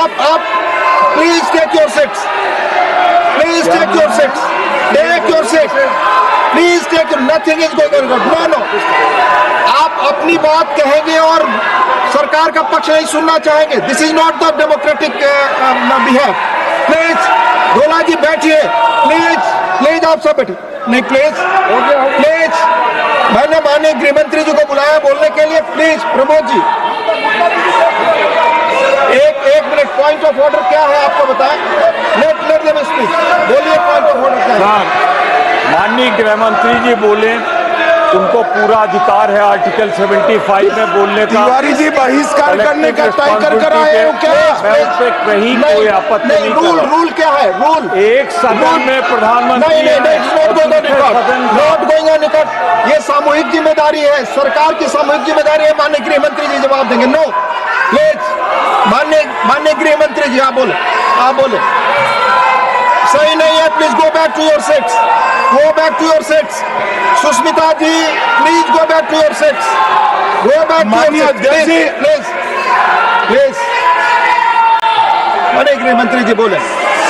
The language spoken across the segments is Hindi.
आप please take your seats, please take your seats, take your seat, please take, nothing is going on. No no, आप अपनी बात कहेंगे और सरकार का पक्ष नहीं सुनना चाहेंगे। This is not the democratic behave. Please गोला जी बैठिए, प्लीज प्लीज आप सब बैठिए। नहीं प्लीज प्लीज, मैंने माननीय गृह मंत्री जी को बुलाया बोलने के लिए। प्लीज प्रमोद जी, एक मिनट, पॉइंट ऑफ ऑर्डर क्या है आपको बताएं। लेट देम स्पीक, बोलिए पॉइंट ऑफ ऑर्डर क्या है। माननीय गृह मंत्री जी बोले, उनको पूरा अधिकार है आर्टिकल 75 में बोलने का। तिवारी जी बहिष्कार करने का तय कर आए हो क्या? मैं उस पर कहीं कोई आपत्ति नहीं कर रहा। रूल क्या है? रूल एक सदन में प्रधानमंत्री नॉट गोइंग ऑन निकट, ये सामूहिक जिम्मेदारी है, सरकार की सामूहिक जिम्मेदारी है। माननीय गृह मंत्री जी जवाब देंगे। नो प्लीज, माननीय गृह मंत्री जी आप बोले, आप बोले। सही नहीं है, please go back to your seats, go back to your seats. Sushmita ji please go back to your seats, go back to your seats, please please. माननीय गृह मंत्री जी बोले।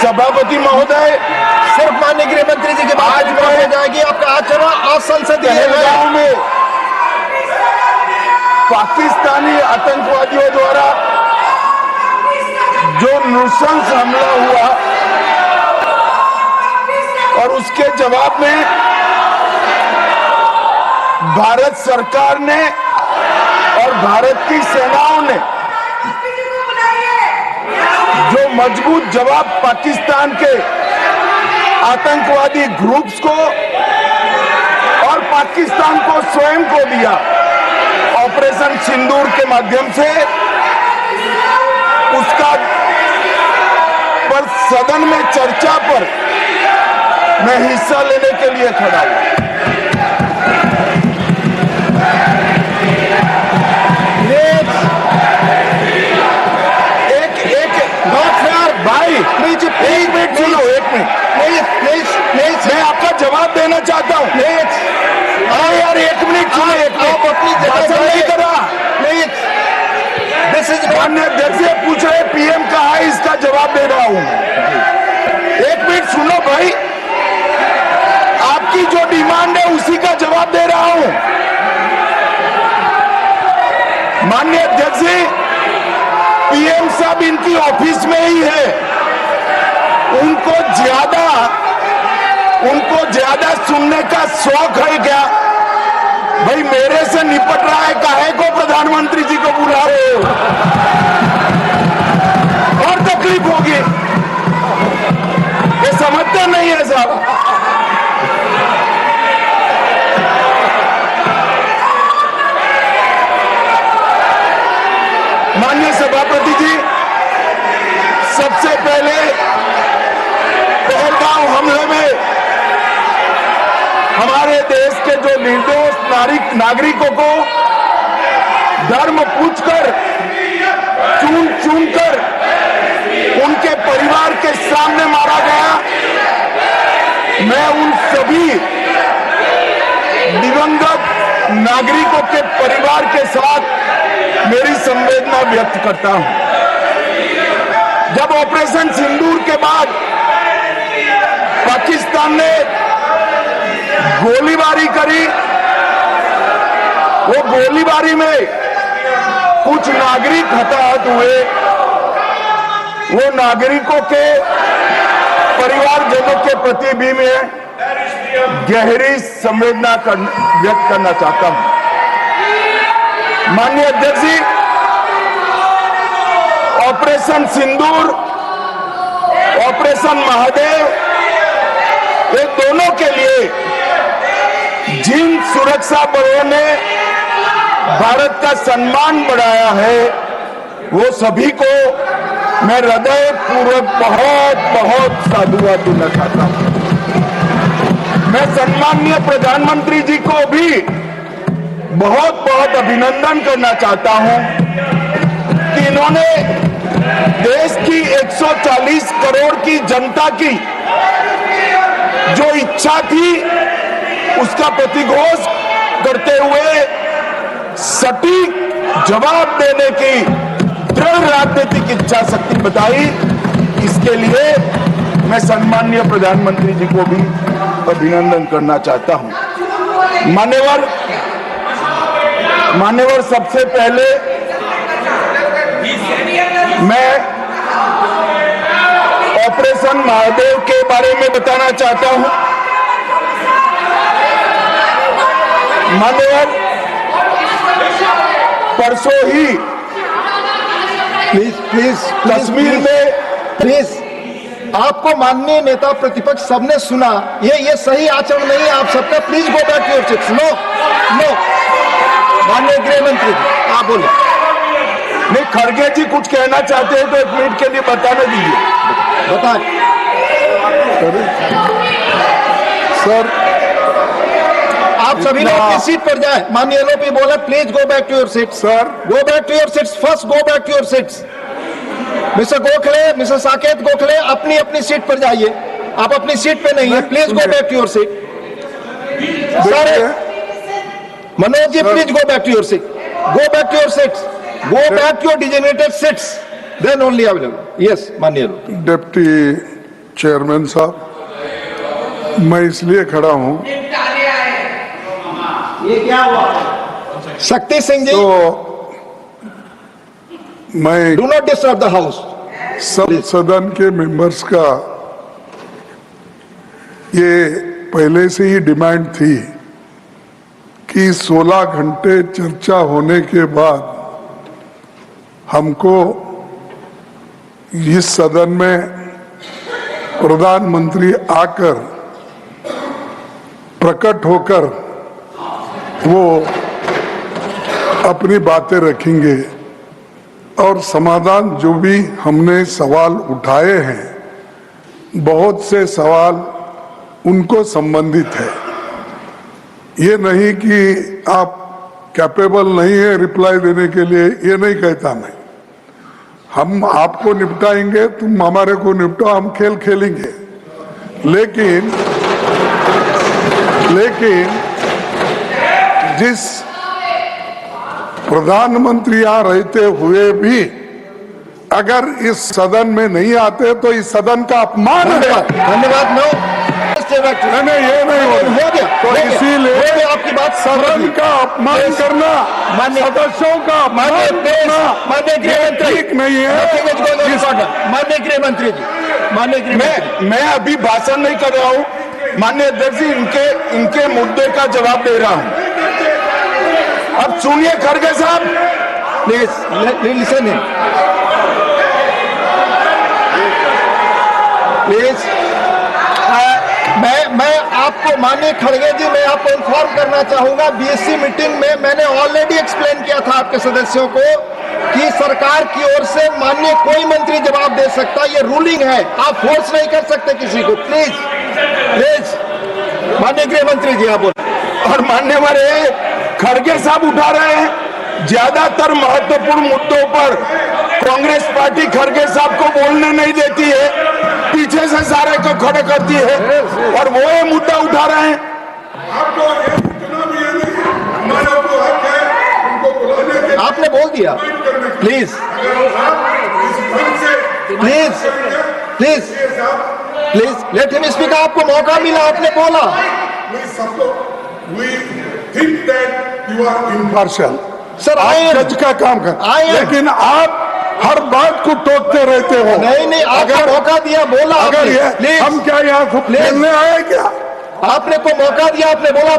सभापति महोदय, सिर्फ माननीय गृह मंत्री जी के बाद हो जाएगी आपका आचरण असंसदीय है। में पाकिस्तानी आतंकवादियों द्वारा जो नृशंस हमला हुआ और उसके जवाब में भारत सरकार ने और भारत की सेनाओं ने जो मजबूत जवाब पाकिस्तान के आतंकवादी ग्रुप्स को और पाकिस्तान को स्वयं को दिया, ऑपरेशन सिंदूर के माध्यम से, उसका पर सदन में चर्चा पर मैं हिस्सा लेने के लिए खड़ा हूं। भाई प्लीज, एक मिनट सुनो, एक मिनट प्लीज प्लीज प्लीज, मैं आपका जवाब देना चाहता हूं। प्लीज अरे यार एक मिनट सुनो, एक आप अपनी भाषण नहीं करा। प्लीज, दिस इज माननीय अध्यक्ष से पूछ रहे पीएम कहा है, इसका जवाब दे रहा हूं। एक मिनट सुनो भाई, आपकी जो डिमांड है उसी का जवाब दे रहा हूं। माननीय अध्यक्ष जी, पीएम साहब इनकी ऑफिस में ही है, उनको ज्यादा सुनने का शौक है क्या? भाई मेरे से निपट रहा है, काहे को प्रधानमंत्री जी को बुला रहे हो? और तकलीफ होगी, ये समझते नहीं है साहब। माननीय सभापति जी, सबसे पहले पहलगांव हमले में हमारे देश के जो निर्दोष नागरिकों को धर्म पूछकर, चुन कर उनके परिवार के सामने मारा गया। मैं उन सभी दिवंगत नागरिकों के परिवार के साथ मेरी संवेदना व्यक्त करता हूं। जब ऑपरेशन सिंदूर के बाद पाकिस्तान ने गोलीबारी करी, वो गोलीबारी में कुछ नागरिक हताहत हुए, वो नागरिकों के परिवारजनों के प्रति भी मैं गहरी संवेदना व्यक्त करना चाहता हूं। माननीय अध्यक्ष जी, ऑपरेशन सिंदूर, ऑपरेशन महादेव, ये दोनों के लिए जिन सुरक्षा बलों ने भारत का सम्मान बढ़ाया है, वो सभी को मैं हृदय पूर्वक बहुत बहुत साधुवाद देना चाहता हूं। मैं सम्माननीय प्रधानमंत्री जी को भी बहुत बहुत अभिनंदन करना चाहता हूं कि इन्होंने देश की 140 करोड़ की जनता की जो इच्छा थी, उसका प्रतिघोष करते हुए सटीक जवाब देने की दृढ़ राजनीतिक इच्छा शक्ति बताई। इसके लिए मैं सम्माननीय प्रधानमंत्री जी को भी अभिनंदन करना चाहता हूं। मान्यवर, सबसे पहले मैं ऑपरेशन महादेव के बारे में बताना चाहता हूं। मान्यवर, परसों ही प्लीज कश्मीर में प्लीज आपको माननीय नेता प्रतिपक्ष सबने सुना, ये सही आचरण नहीं है आप सबका। Please go back to your seats. No माननीय गृह मंत्री जी आप बोले। नहीं, खड़गे जी कुछ कहना चाहते हैं तो 1 मिनट के लिए बताने दीजिए। बताएं सर, आप सभी लोग अपनी सीट पर जाएं। माननीय एलओपी बोला please go back to your seats. Sir, go back to your seats. First go back to your seats. Mister Gokhale, mister Saket Gokhale, अपनी अपनी सीट पर जाइए। आप अपनी सीट पे नहीं है। Please go back to your seat. Sir Manoj ji please go back to your seat. Go back to your seats. Go back to your designated seats, then only available. Yes माननीय डिप्टी चेयरमैन साहब, मैं इसलिए खड़ा हूं ये क्या हुआ? शक्ति सिंह जी, तो मैं do not disturb the house. सब सदन के मेंबर्स का ये पहले से ही डिमांड थी कि 16 घंटे चर्चा होने के बाद हमको इस सदन में प्रधानमंत्री आकर प्रकट होकर वो अपनी बातें रखेंगे और समाधान जो भी हमने सवाल उठाए हैं, बहुत से सवाल उनको संबंधित है। ये नहीं कि आप कैपेबल नहीं है रिप्लाई देने के लिए, ये नहीं कहता मैं। हम आपको निपटाएंगे, तुम हमारे को निपटाओ, हम खेल खेलेंगे। लेकिन जिस प्रधानमंत्री यहाँ रहते हुए भी अगर इस सदन में नहीं आते तो इस सदन का अपमान है। धन्यवाद। नो नहीं, ये नहीं हो गया। तो इसीलिए आपकी बात सदन का अपमान करना, सदस्यों का अपमान करना माननीय गृह मंत्री ठीक नहीं है। माननीय गृह मंत्री जी, मैं अभी भाषण नहीं कर रहा हूं। माननीय अध्यक्ष जी, इनके मुद्दे का जवाब दे रहा हूं। अब सुनिए खड़गे साहब, प्लीज लिसन इन प्लीज। मैं आपको माननीय खड़गे जी, मैं आपको इन्फॉर्म करना चाहूंगा, बीएससी मीटिंग में मैंने ऑलरेडी एक्सप्लेन किया था आपके सदस्यों को कि सरकार की ओर से माननीय कोई मंत्री जवाब दे सकता, ये रूलिंग है, आप फोर्स नहीं कर सकते किसी को। प्लीज माननीय गृह मंत्री जी आप बोले। और मान्यवर खड़गे साहब उठा रहे हैं ज्यादातर महत्वपूर्ण मुद्दों पर कांग्रेस पार्टी खड़गे साहब को बोलने नहीं देती है, पीछे से सारे को खड़े करती है और वो ये मुद्दा उठा रहे हैं। आपने बोल दिया। Please please please please let him speak. आपको मौका मिला, आपने बोला। इम्पार्शियल सर आप जज का काम कर, लेकिन आप हर बात को टोकते रहते हो। नहीं, आपको मौका दिया, बोला। अगर ये हम क्या यहाँ खूब खेलने आए क्या? आपने को मौका दिया, आपने बोला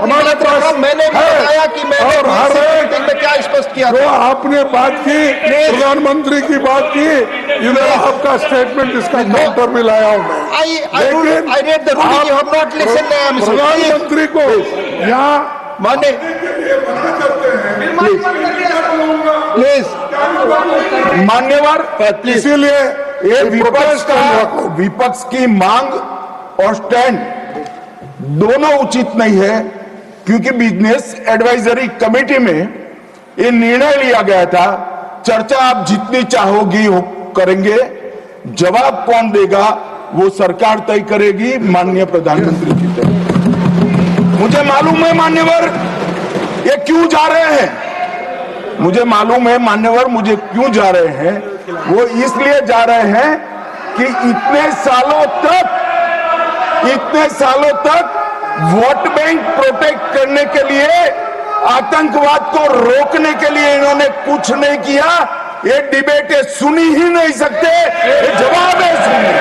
मैंने भी बताया कि मैंने और हर मीटिंग में क्या स्पष्ट किया तो आपने बात की, प्रधानमंत्री की बात की, इधर आपका स्टेटमेंट इसका काउंटर भी लाया हूँ मैं। प्रधानमंत्री को यहाँ माने प्लीज मान्यवर, इसीलिए ये विपक्ष की मांग और स्टैंड दोनों उचित नहीं है, क्योंकि बिजनेस एडवाइजरी कमेटी में ये निर्णय लिया गया था, चर्चा आप जितनी चाहोगी हो करेंगे, जवाब कौन देगा वो सरकार तय करेगी माननीय प्रधानमंत्री की तरफ। मुझे मालूम है मान्यवर ये क्यों जा रहे हैं, मुझे मालूम है मान्यवर मुझे क्यों जा रहे हैं, वो इसलिए जा रहे हैं कि इतने सालों तक वोट बैंक प्रोटेक्ट करने के लिए, आतंकवाद को रोकने के लिए इन्होंने कुछ नहीं किया। ये डिबेट सुनी ही नहीं सकते, ये जवाब है सुनिए।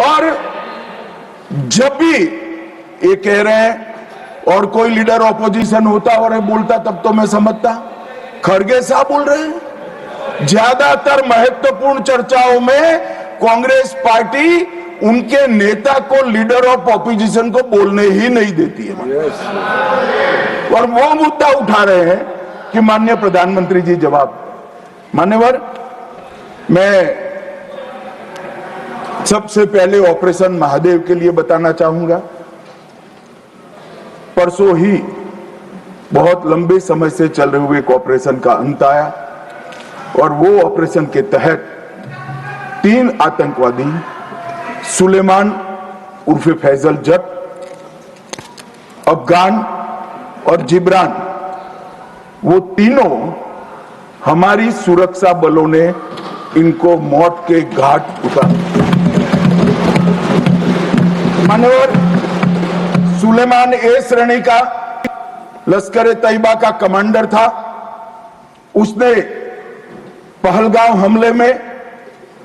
और जब भी ये कह रहे हैं और कोई लीडर ऑपोजिशन होता और ये बोलता तब तो मैं समझता, खड़गे साहब बोल रहे हैं। ज्यादातर महत्वपूर्ण चर्चाओं में कांग्रेस पार्टी उनके नेता को, लीडर ऑफ ऑपोजिशन को बोलने ही नहीं देती है। और वो मुद्दा उठा रहे हैं कि माननीय प्रधानमंत्री जी जवाब। मान्यवर, मैं सबसे पहले ऑपरेशन महादेव के लिए बताना चाहूंगा। परसों ही बहुत लंबे समय से चल रहे हुए एक ऑपरेशन का अंत आया और वो ऑपरेशन के तहत 3 आतंकवादी, सुलेमान उर्फे फैजल जट, अफगान और जिब्रान, वो तीनों हमारी सुरक्षा बलों ने इनको मौत के घाट उतारा। मानवर, सुलेमान ए श्रेणी का लश्कर तैयबा का कमांडर था। उसने पहलगांव हमले में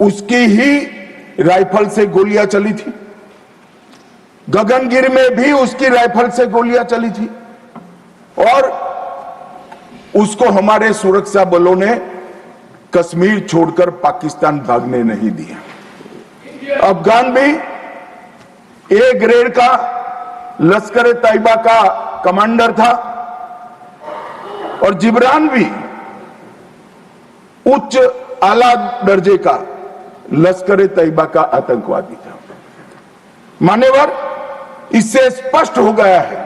उसकी ही राइफल से गोलियां चली थी। गगनगिर में भी उसकी राइफल से गोलियां चली थी और उसको हमारे सुरक्षा बलों ने कश्मीर छोड़कर पाकिस्तान भागने नहीं दिया। अफगान भी ए ग्रेड का लश्कर तैयबा का कमांडर था और जिब्रान भी उच्च आला दर्जे का लश्कर तैयबा का आतंकवादी था। मान्यवर, इससे स्पष्ट हो गया है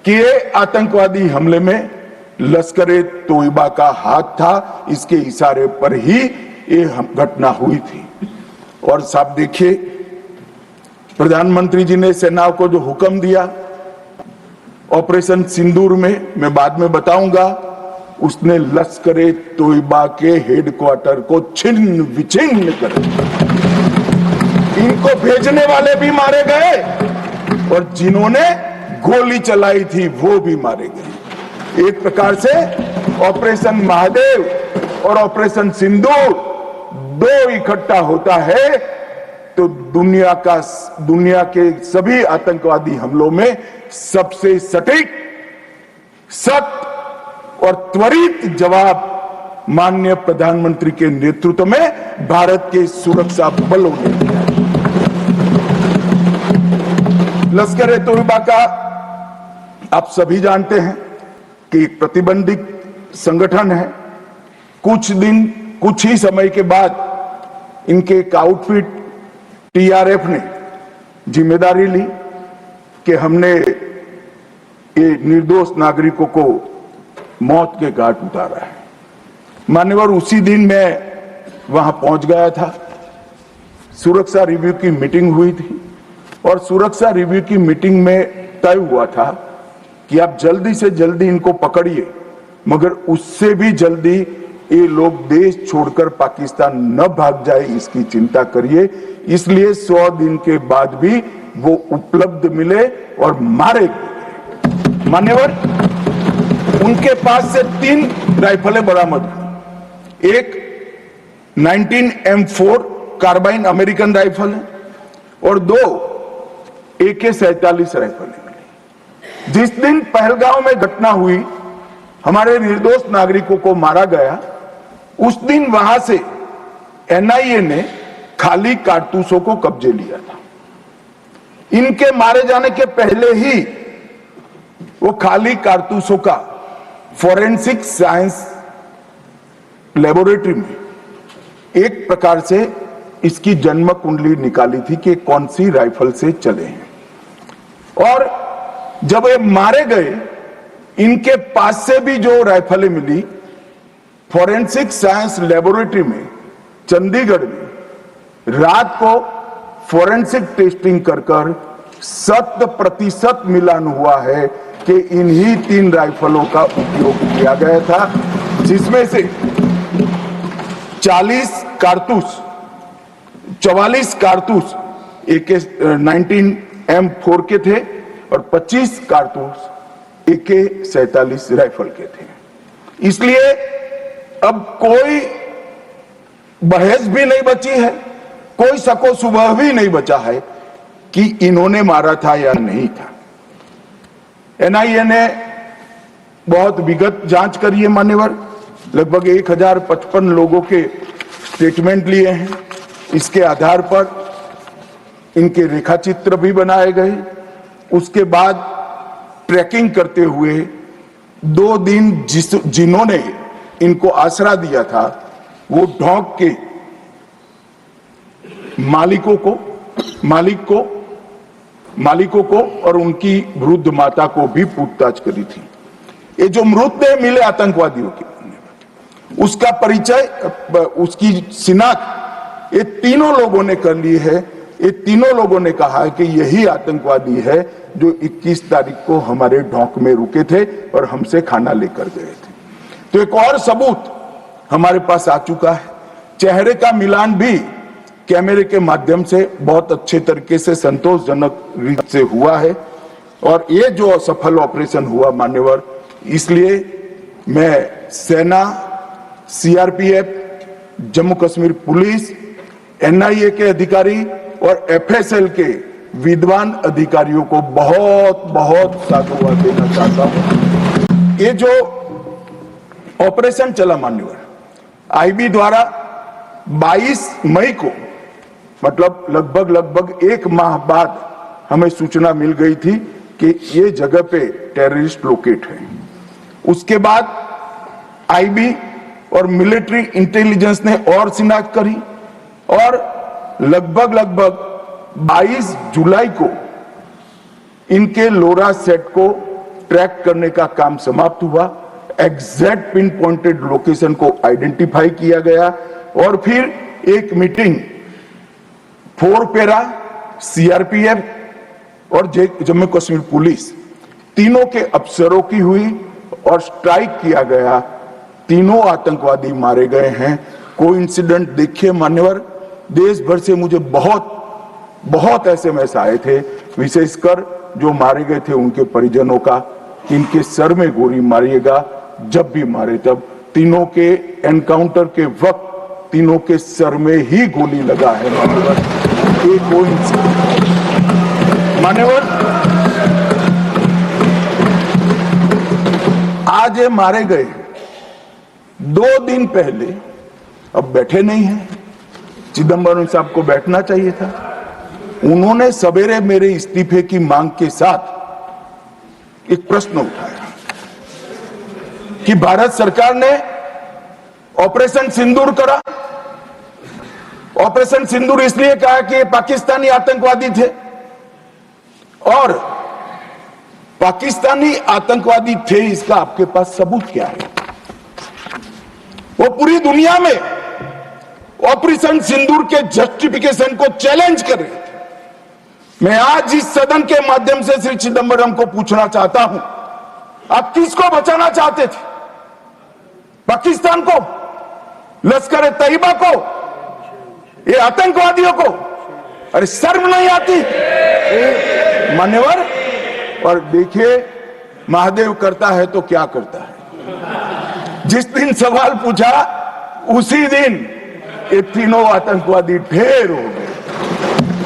कि ये आतंकवादी हमले में लश्कर तैयबा का हाथ था। इसके इशारे पर ही ये घटना हुई थी। और साहब देखिए, प्रधानमंत्री जी ने सेना को जो हुक्म दिया ऑपरेशन सिंदूर में, मैं बाद में बताऊंगा, उसने लश्कर तैयबा के हेडक्वार्टर को छिन्न विछिन्न कर दिया। इनको भेजने वाले भी मारे गए और जिन्होंने गोली चलाई थी वो भी मारे गए। एक प्रकार से ऑपरेशन महादेव और ऑपरेशन सिंदूर दो इकट्ठा होता है तो दुनिया के सभी आतंकवादी हमलों में सबसे सटीक, सख्त और त्वरित जवाब माननीय प्रधानमंत्री के नेतृत्व में भारत के सुरक्षा बलों ने दिया। लश्कर तैयबा का आप सभी जानते हैं कि प्रतिबंधित संगठन है। कुछ ही समय के बाद इनके एक आउटफिट टीआरएफ ने जिम्मेदारी ली कि हमने ये निर्दोष नागरिकों को मौत के घाट उतारा है। मान्यवर, उसी दिन मैं वहां पहुंच गया था। सुरक्षा रिव्यू की मीटिंग हुई थी और सुरक्षा रिव्यू की मीटिंग में तय हुआ था कि आप जल्दी से जल्दी इनको पकड़िए, मगर उससे भी जल्दी ये लोग देश छोड़कर पाकिस्तान न भाग जाए इसकी चिंता करिए। इसलिए 100 दिन के बाद भी वो उपलब्ध मिले और मारे गए। मान्यवर, उनके पास से 3 राइफलें बरामद हुई। एक 19 M4 कार्बाइन अमेरिकन राइफल है और 2 AK-47 राइफलें मिली। जिस दिन पहलगांव में घटना हुई, हमारे निर्दोष नागरिकों को मारा गया, उस दिन वहां से एनआईए ने खाली कारतूसों को कब्जे लिया था। इनके मारे जाने के पहले ही वो खाली कारतूसों का फोरेंसिक साइंस लेबोरेटरी में एक प्रकार से इसकी जन्म कुंडली निकाली थी कि कौन सी राइफल से चले हैं। और जब ये मारे गए, इनके पास से भी जो राइफलें मिली, फोरेंसिक साइंस लेबोरेटरी में चंडीगढ़ में रात को फोरेंसिक टेस्टिंग कर 100% मिलान हुआ है कि इन्हीं 3 राइफलों का उपयोग किया गया था, जिसमें से 44 कारतूस AK-19M4 के थे और 25 कारतूस AK-47 राइफल के थे। इसलिए अब कोई बहस भी नहीं बची है, कोई शको शुबह भी नहीं बचा है कि इन्होंने मारा था या नहीं था। एनआईए ने बहुत विगत जांच करी है मान्यवर, लगभग 1055 लोगों के स्टेटमेंट लिए हैं। इसके आधार पर इनके रेखाचित्र भी बनाए गए। उसके बाद ट्रैकिंग करते हुए 2 दिन जिन्होंने इनको आसरा दिया था वो ढोंक के मालिकों को और उनकी वृद्ध माता को भी पूछताछ करी थी। ये जो मृतदेह मिले आतंकवादियों के, उसका परिचय, उसकी शिनाख्त ये तीनों लोगों ने कर ली है। ये तीनों लोगों ने कहा कि यही आतंकवादी है जो 21 तारीख को हमारे ढोंक में रुके थे और हमसे खाना लेकर गए थे। तो एक और सबूत हमारे पास आ चुका है। चेहरे का मिलान भी कैमरे के माध्यम से बहुत अच्छे तरीके से संतोषजनक रीत से हुआ है। और ये जो सफल ऑपरेशन हुआ मान्यवर, इसलिए मैं सेना, CRPF, Jammu Kashmir police, NIA के अधिकारी और एफएसएल के विद्वान अधिकारियों को बहुत बहुत साधुवाद देना चाहता हूं। ये जो ऑपरेशन चला मान्यवर, आईबी द्वारा 22 मई को, मतलब लगभग 1 माह बाद हमें सूचना मिल गई थी कि ये जगह पे टेररिस्ट लोकेट है। उसके बाद आईबी और मिलिट्री इंटेलिजेंस ने और शिनाख्त करी और लगभग 22 जुलाई को इनके लोरा सेट को ट्रैक करने का काम समाप्त हुआ। एग्जैक्ट पिन पॉइंटेड लोकेशन को आइडेंटिफाई किया गया और फिर एक मीटिंग 4 पैरा, सीआरपीएफ और जम्मू कश्मीर पुलिस तीनों के अफसरों की हुई और स्ट्राइक किया गया। तीनों आतंकवादी मारे गए हैं। कोइंसिडेंट देखिए मान्यवर, देश भर से मुझे बहुत एसएमएस आए थे, विशेषकर जो मारे गए थे उनके परिजनों का, इनके सर में गोली मारिएगा, जब भी मारे तब। तीनों के एनकाउंटर के वक्त तीनों के सर में ही गोली लगा है मान्यवर। एक मान्यवर, आज ये मारे गए 2 दिन पहले, अब बैठे नहीं हैं, चिदंबरम साहब को बैठना चाहिए था। उन्होंने सवेरे मेरे इस्तीफे की मांग के साथ एक प्रश्न उठाया कि भारत सरकार ने ऑपरेशन सिंदूर करा। ऑपरेशन सिंदूर इसलिए कहा कि ये पाकिस्तानी आतंकवादी थे और पाकिस्तानी आतंकवादी थे, इसका आपके पास सबूत क्या है? वो पूरी दुनिया में ऑपरेशन सिंदूर के जस्टिफिकेशन को चैलेंज कर रहे थे। मैं आज इस सदन के माध्यम से श्री चिदंबरम को पूछना चाहता हूं, आप किसको बचाना चाहते थे? पाकिस्तान को, लश्कर ए तैयबा को, ये आतंकवादियों को? अरे शर्म नहीं आती मान्यवर? और देखिए महादेव करता है तो क्या करता है। जिस दिन सवाल पूछा उसी दिन ये तीनों आतंकवादी ढेर हो गए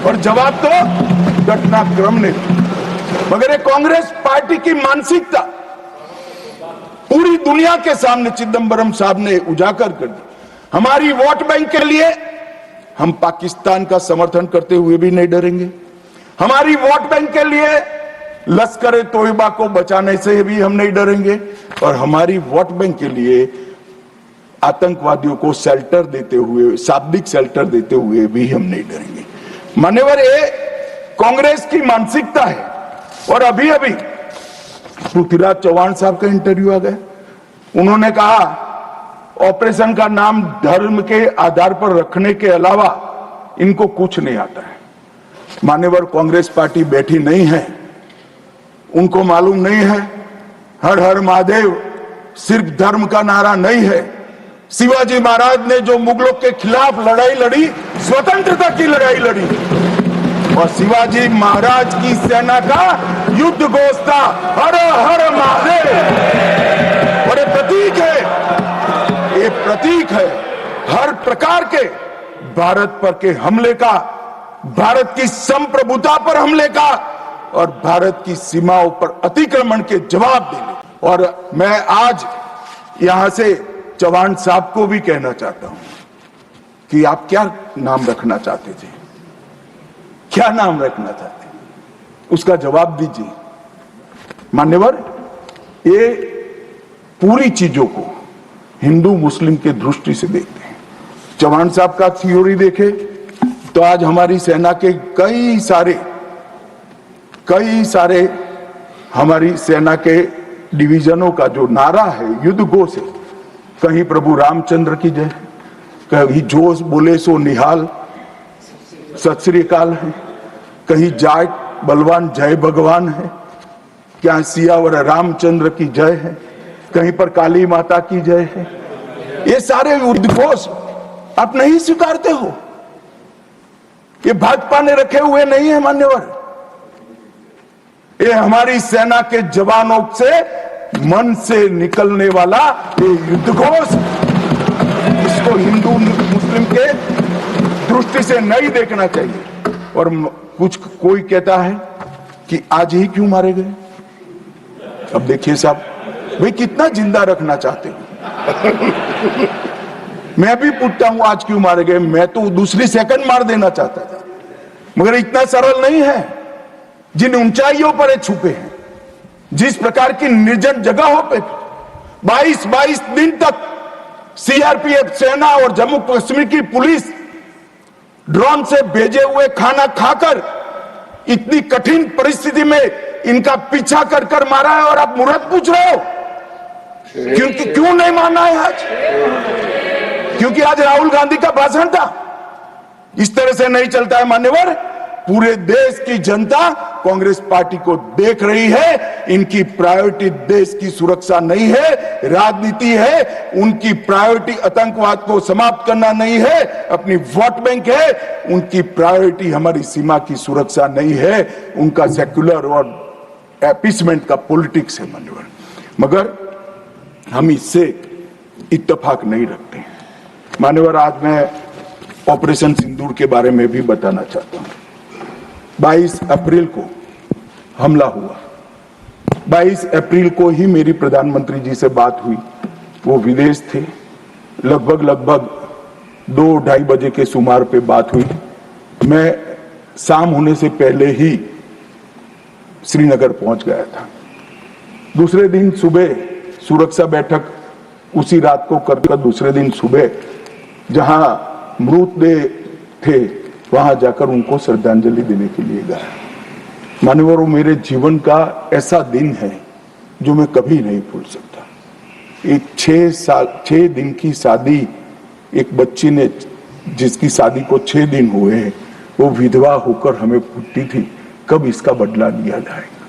और जवाब तो घटनाक्रम ने। मगर ये कांग्रेस पार्टी की मानसिकता पूरी दुनिया के सामने चिदंबरम साहब ने उजागर कर दी। हमारी वोट बैंक के लिए हम पाकिस्तान का समर्थन करते हुए भी नहीं डरेंगे। हमारी वोट बैंक के लिए लश्कर ए तोयबा को बचाने से भी हम नहीं डरेंगे और हमारी वोट बैंक के लिए आतंकवादियों को शेल्टर देते हुए, शाब्दिक शेल्टर देते हुए भी हम नहीं डरेंगे। मान्यवर, ये कांग्रेस की मानसिकता है। और अभी पृथ्वीराज चौहान साहब का इंटरव्यू आ गया, उन्होंने कहा ऑपरेशन का नाम धर्म के आधार पर रखने के अलावा इनको कुछ नहीं आता है। मान्यवर, कांग्रेस पार्टी बैठी नहीं है, उनको मालूम नहीं है हर हर महादेव सिर्फ धर्म का नारा नहीं है। शिवाजी महाराज ने जो मुगलों के खिलाफ लड़ाई लड़ी, स्वतंत्रता की लड़ाई लड़ी, और शिवाजी महाराज की सेना का युद्ध घोष था हर हर महादेव। और ये प्रतीक है, ये प्रतीक है हर प्रकार के भारत पर के हमले का, भारत की संप्रभुता पर हमले का और भारत की सीमाओं पर अतिक्रमण के जवाब देने। और मैं आज यहां से चौहान साहब को भी कहना चाहता हूं कि आप क्या नाम रखना चाहते थे, क्या नाम रखना चाहते, उसका जवाब दीजिए। मान्यवर, ये पूरी चीजों को हिंदू मुस्लिम के दृष्टि से देखते हैं। चौहान साहब का थ्योरी देखे तो आज हमारी सेना के कई सारे हमारी सेना के डिवीजनों का जो नारा है, युद्ध घोष है, कहीं प्रभु रामचंद्र की जय, कहीं जोश बोले सो निहाल सत श्री अकाल है, कहीं जाट बलवान जय भगवान है, क्या सियावर रामचंद्र की जय है, कहीं पर काली माता की जय है। ये सारे उद्घोष आप नहीं स्वीकारते हो, ये भाजपा ने रखे हुए नहीं है मान्यवर। ये हमारी सेना के जवानों से मन से निकलने वाला ये युद्धघोष, इसको हिंदू मुस्लिम के दृष्टि से नहीं देखना चाहिए। और कोई कहता है कि आज ही क्यों मारे गए। अब देखिए साहब, भाई कितना जिंदा रखना चाहते हो। मैं भी पूछता हूं आज क्यों मारे गए, मैं तो दूसरी सेकंड मार देना चाहता था, मगर इतना सरल नहीं है। जिन ऊंचाइयों पर ये छुपे हैं, जिस प्रकार की निर्जन जगहों पे 22 दिन तक सीआरपीएफ सेना और जम्मू कश्मीर की पुलिस ड्रोन से भेजे हुए खाना खाकर इतनी कठिन परिस्थिति में इनका पीछा कर कर मारा है, और आप मुहूर्त पूछ रहे हो क्योंकि क्यों नहीं मानना है आज? क्योंकि आज राहुल गांधी का भाषण था। इस तरह से नहीं चलता है मान्यवर। पूरे देश की जनता कांग्रेस पार्टी को देख रही है। इनकी प्रायोरिटी देश की सुरक्षा नहीं है, राजनीति है। उनकी प्रायोरिटी आतंकवाद को समाप्त करना नहीं है, अपनी वोट बैंक है। उनकी प्रायोरिटी हमारी सीमा की सुरक्षा नहीं है, उनका सेक्युलर और अपीसमेंट का पॉलिटिक्स है मान्यवर। मगर हम इससे इत्तेफाक नहीं रखते हैं मान्यवर। आज मैं ऑपरेशन सिंदूर के बारे में भी बताना चाहता हूं। 22 अप्रैल को हमला हुआ। 22 अप्रैल को ही मेरी प्रधानमंत्री जी से बात हुई। वो विदेश थे। लगभग 2-2:30 बजे के सुमार पे बात हुई। मैं शाम होने से पहले ही श्रीनगर पहुंच गया था। दूसरे दिन सुबह सुरक्षा बैठक उसी रात को कर दूसरे दिन सुबह जहां मृतदेह थे वहां जाकर उनको श्रद्धांजलि देने के लिए गया। मान्यवर, वो मेरे जीवन का ऐसा दिन है जो मैं कभी नहीं भूल सकता। एक 6 दिन की शादी, एक बच्ची ने जिसकी शादी को 6 दिन हुए हैं, वो विधवा होकर हमें पूछती थी कब इसका बदला लिया जाएगा।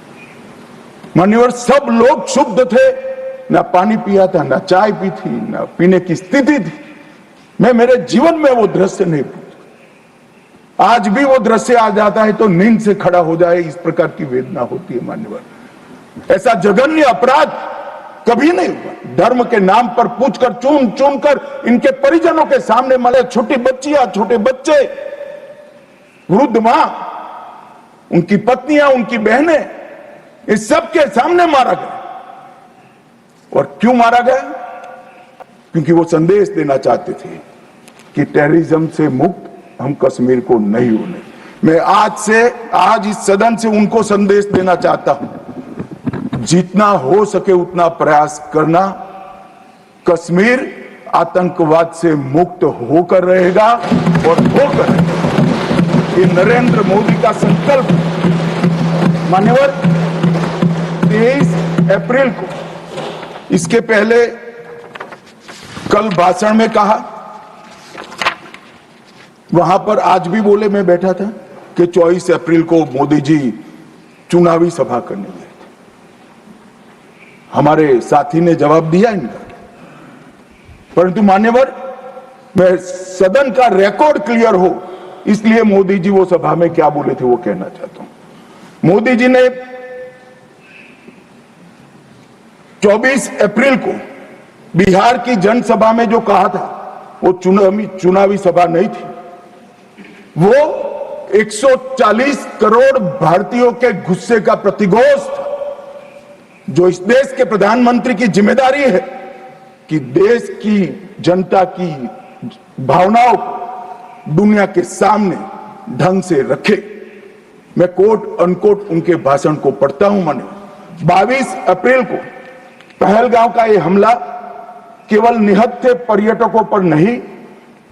मान्यवर, सब लोग शुद्ध थे, ना पानी पिया था, ना चाय पी थी, ना पीने की स्थिति थी। मैं मेरे जीवन में वो दृश्य नहीं भूल। आज भी वो दृश्य आ जाता है तो नींद से खड़ा हो जाए, इस प्रकार की वेदना होती है मान्यवर। ऐसा जघन्य अपराध कभी नहीं हुआ। धर्म के नाम पर पूछकर चुन कर इनके परिजनों के सामने मरे छोटी बच्चियां, छोटे बच्चे, वृद्ध मां, उनकी पत्नियां, उनकी बहनें, इस सब के सामने मारा गया। और क्यों मारा गया? क्योंकि वो संदेश देना चाहते थे कि टेररिज्म से मुक्त हम कश्मीर को नहीं होने। मैं आज इस सदन से उनको संदेश देना चाहता हूं, जितना हो सके उतना प्रयास करना। कश्मीर आतंकवाद से मुक्त होकर रहेगा और होकर रहेगा। ये नरेंद्र मोदी का संकल्प। मान्यवर, 23 अप्रैल को, इसके पहले कल भाषण में कहा, वहां पर आज भी बोले, मैं बैठा था कि 24 अप्रैल को मोदी जी चुनावी सभा करने गए थे। हमारे साथी ने जवाब दिया इनका। परंतु मान्यवर, मैं सदन का रिकॉर्ड क्लियर हो इसलिए मोदी जी वो सभा में क्या बोले थे वो कहना चाहता हूं। मोदी जी ने 24 अप्रैल को बिहार की जनसभा में जो कहा था वो चुनावी सभा नहीं थी। वो 140 करोड़ भारतीयों के गुस्से का प्रतिघोष था, जो इस देश के प्रधानमंत्री की जिम्मेदारी है कि देश की जनता की भावनाओं को दुनिया के सामने ढंग से रखे। मैं कोट अनकोट उनके भाषण को पढ़ता हूं। माने 22 अप्रैल को पहलगांव का यह हमला केवल निहत्थे पर्यटकों पर नहीं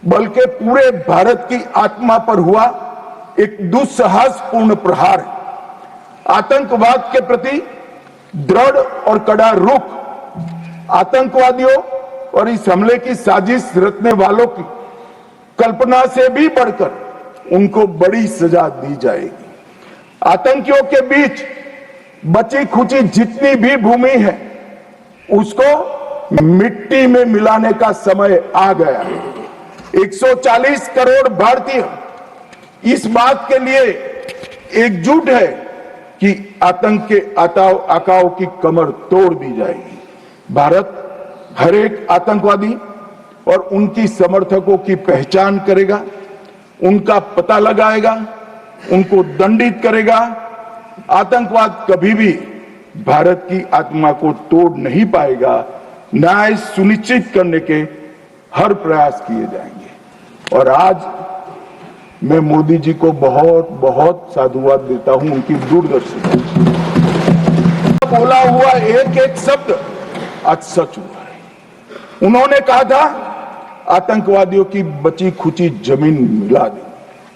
बल्कि पूरे भारत की आत्मा पर हुआ एक दुस्साहसपूर्ण प्रहार है। आतंकवाद के प्रति दृढ़ और कड़ा रुख, आतंकवादियों और इस हमले की साजिश रचने वालों की कल्पना से भी बढ़कर उनको बड़ी सजा दी जाएगी। आतंकियों के बीच बची खुची जितनी भी भूमि है उसको मिट्टी में मिलाने का समय आ गया है। 140 करोड़ भारतीय इस बात के लिए एकजुट है कि आतंक के आकाओं की कमर तोड़ दी जाएगी। भारत हर एक आतंकवादी और उनकी समर्थकों की पहचान करेगा, उनका पता लगाएगा, उनको दंडित करेगा। आतंकवाद कभी भी भारत की आत्मा को तोड़ नहीं पाएगा। न्याय सुनिश्चित करने के हर प्रयास किए जाएंगे। और आज मैं मोदी जी को बहुत बहुत साधुवाद देता हूं उनकी दूरदर्शी। बोला हुआ एक एक शब्द आज सच हुआ है। उन्होंने कहा था आतंकवादियों की बची खुची जमीन मिला देंगे,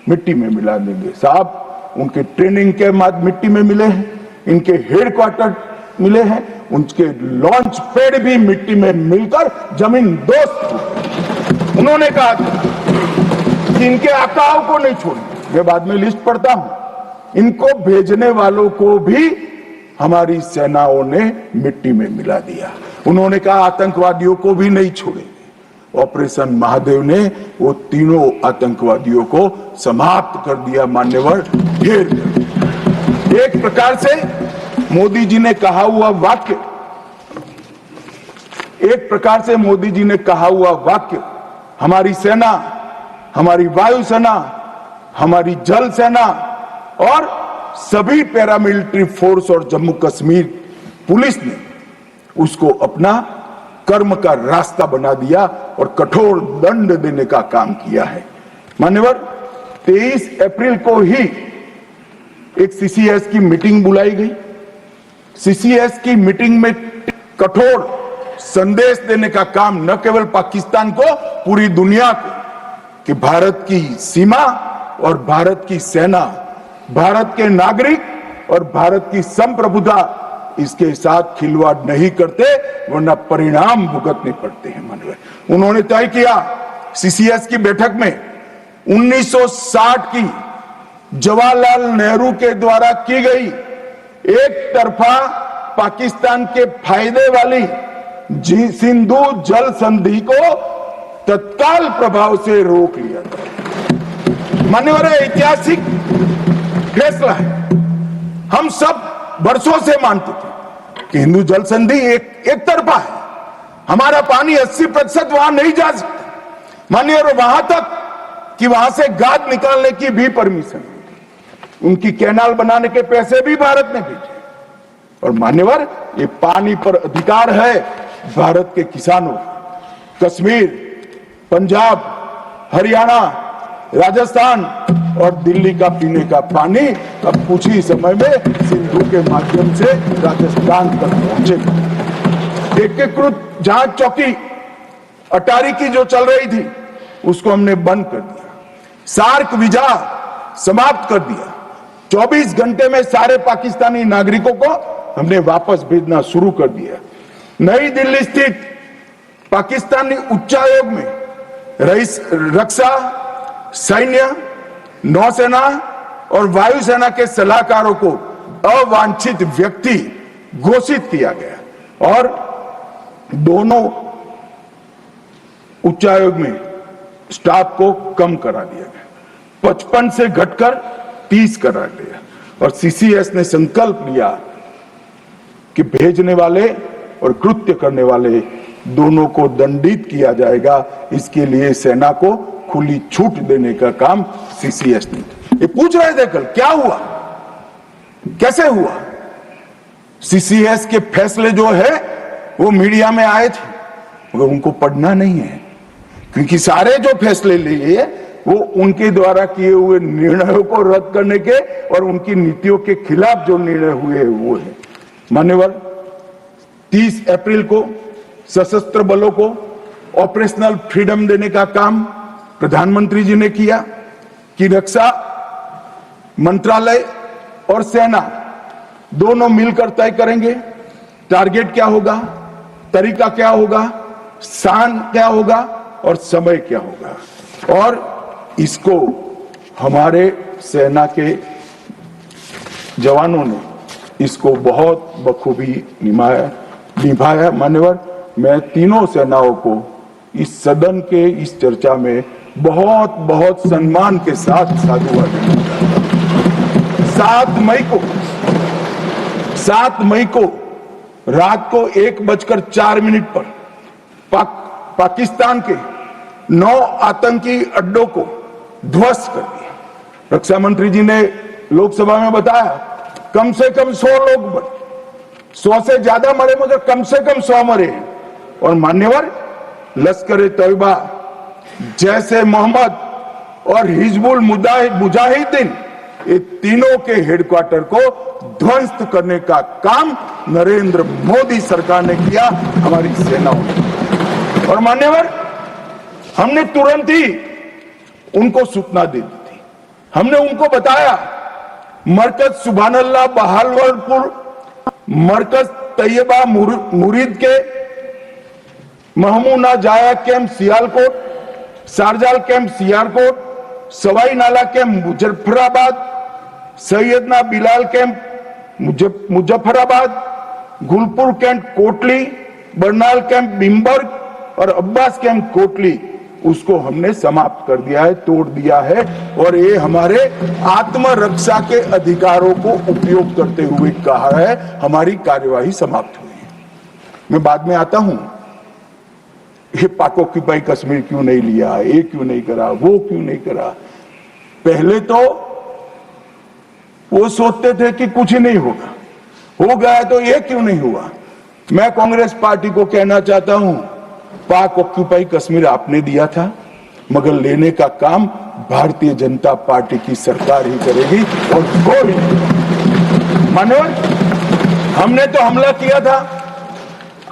मिट्टी में मिला देंगे। साहब, उनके ट्रेनिंग के बाद मिट्टी में मिले हैं, इनके हेडक्वार्टर मिले हैं, उनके लॉन्च पैड भी मिट्टी में मिलकर जमीन दोस्त। उन्होंने कहा कि इनके आकाओं को नहीं छोड़ेंगे। मैं बाद में लिस्ट पढ़ता हूं। इनको भेजने वालों को भी हमारी सेनाओं ने मिट्टी में मिला दिया। उन्होंने कहा आतंकवादियों को भी नहीं छोड़ेंगे। ऑपरेशन महादेव ने वो तीनों आतंकवादियों को समाप्त कर दिया। मान्यवर, ढेर एक प्रकार से मोदी जी ने कहा हुआ वाक्य, एक प्रकार से मोदी जी ने कहा हुआ वाक्य हमारी सेना, हमारी वायुसेना, हमारी जल सेना और सभी पैरामिलिट्री फोर्स और जम्मू कश्मीर पुलिस ने उसको अपना कर्म का रास्ता बना दिया और कठोर दंड देने का काम किया है। मान्यवर, 23 अप्रैल को ही एक सीसीएस की मीटिंग बुलाई गई। सीसीएस की मीटिंग में कठोर संदेश देने का काम न केवल पाकिस्तान को, पूरी दुनिया को, कि भारत की सीमा और भारत की सेना, भारत के नागरिक और भारत की संप्रभुता इसके साथ खिलवाड़ नहीं करते, वरना परिणाम भुगतने पड़ते हैं। मानव उन्होंने तय किया सीसीएस की बैठक में 1960 की जवाहरलाल नेहरू के द्वारा की गई एक तरफा पाकिस्तान के फायदे वाली सिंधु जल संधि को तत्काल प्रभाव से रोक लिया था। मान्यवर, ऐतिहासिक फैसला है। हम सब वर्षों से मानते थे कि हिंदू जल संधि एक तरफा है। हमारा पानी 80% वहां नहीं जा सकता। मान्यवर, वहां तक कि वहां से गाद निकालने की भी परमिशन, उनकी कैनाल बनाने के पैसे भी भारत ने भेजे। और मान्यवर, ये पानी पर अधिकार है भारत के किसानों। कश्मीर, पंजाब, हरियाणा, राजस्थान और दिल्ली का पीने का पानी अब कुछ ही समय में सिंधु के माध्यम से राजस्थान तक पहुंचेगा। एकीकृत जांच चौकी अटारी की जो चल रही थी उसको हमने बंद कर दिया। सार्क वीजा समाप्त कर दिया। 24 घंटे में सारे पाकिस्तानी नागरिकों को हमने वापस भेजना शुरू कर दिया। नई दिल्ली स्थित पाकिस्तानी उच्चायोग में रक्षा, सैन्य, नौसेना और वायुसेना के सलाहकारों को अवांछित व्यक्ति घोषित किया गया। और दोनों उच्चायोग में स्टाफ को कम करा दिया गया, 55 से घटकर 30 करा दिया। और सीसीएस ने संकल्प लिया कि भेजने वाले और कृत्य करने वाले दोनों को दंडित किया जाएगा। इसके लिए सेना को खुली छूट देने का काम सीसीएस ने। ये पूछ रहे थे कल क्या हुआ, कैसे हुआ। सीसीएस के फैसले जो है वो मीडिया में आए थे, मगर उनको पढ़ना नहीं है, क्योंकि सारे जो फैसले लिए वो उनके द्वारा किए हुए निर्णयों को रद्द करने के और उनकी नीतियों के खिलाफ जो निर्णय हुए वो है। मान्यवर, 30 अप्रैल को सशस्त्र बलों को ऑपरेशनल फ्रीडम देने का काम प्रधानमंत्री जी ने किया कि रक्षा मंत्रालय और सेना दोनों मिलकर तय करेंगे टारगेट क्या होगा, तरीका क्या होगा, स्थान क्या होगा और समय क्या होगा। और इसको हमारे सेना के जवानों ने इसको बहुत बखूबी निभाया। मान्यवर, मैं तीनों सेनाओं को इस सदन के इस चर्चा में बहुत बहुत सम्मान के साथ साधुवाद दूंगा। 7 मई को रात को 1:04 पर पाकिस्तान के 9 आतंकी अड्डों को ध्वस्त कर दिया। रक्षा मंत्री जी ने लोकसभा में बताया कम से कम 100 लोग मरे, 100 से ज्यादा मरे मगर कम से कम 100 मरे। और मान्यवर, लश्कर तैयबा, जैसे मोहम्मद और हिजबुल मुजाहिदीन, ये तीनों के हेडक्वार्टर को ध्वस्त करने का काम नरेंद्र मोदी सरकार ने किया, हमारी सेनाओं ने। और मान्यवर, हमने तुरंत ही उनको सूचना दे दी थी। हमने उनको बताया मरकज सुभानअल्लाह बहावलपुर, मरकज तैयबा मुरीद के Mehmoona Joya camp Sialkot, Sarjal camp Sialkot, Sawai Nala camp Muzaffarabad, Syedna Bilal camp Muzaffarabad, Gulpur camp Kotli, Barnala camp Bhimber और अब्बास कैंप कोटली, उसको हमने समाप्त कर दिया है, तोड़ दिया है। और ये हमारे आत्मरक्षा के अधिकारों को उपयोग करते हुए कहा है, हमारी कार्यवाही समाप्त हुई है। मैं बाद में आता हूं, ये पाक ऑक्यूपाई कश्मीर क्यों नहीं लिया, ये क्यों नहीं करा, वो क्यों नहीं करा। पहले तो वो सोचते थे कि कुछ ही नहीं होगा, हो गया तो ये क्यों नहीं हुआ। मैं कांग्रेस पार्टी को कहना चाहता हूं, पाक ऑक्यूपाई कश्मीर आपने दिया था, मगर लेने का काम भारतीय जनता पार्टी की सरकार ही करेगी और कोई नहीं। मानव, हमने तो हमला किया था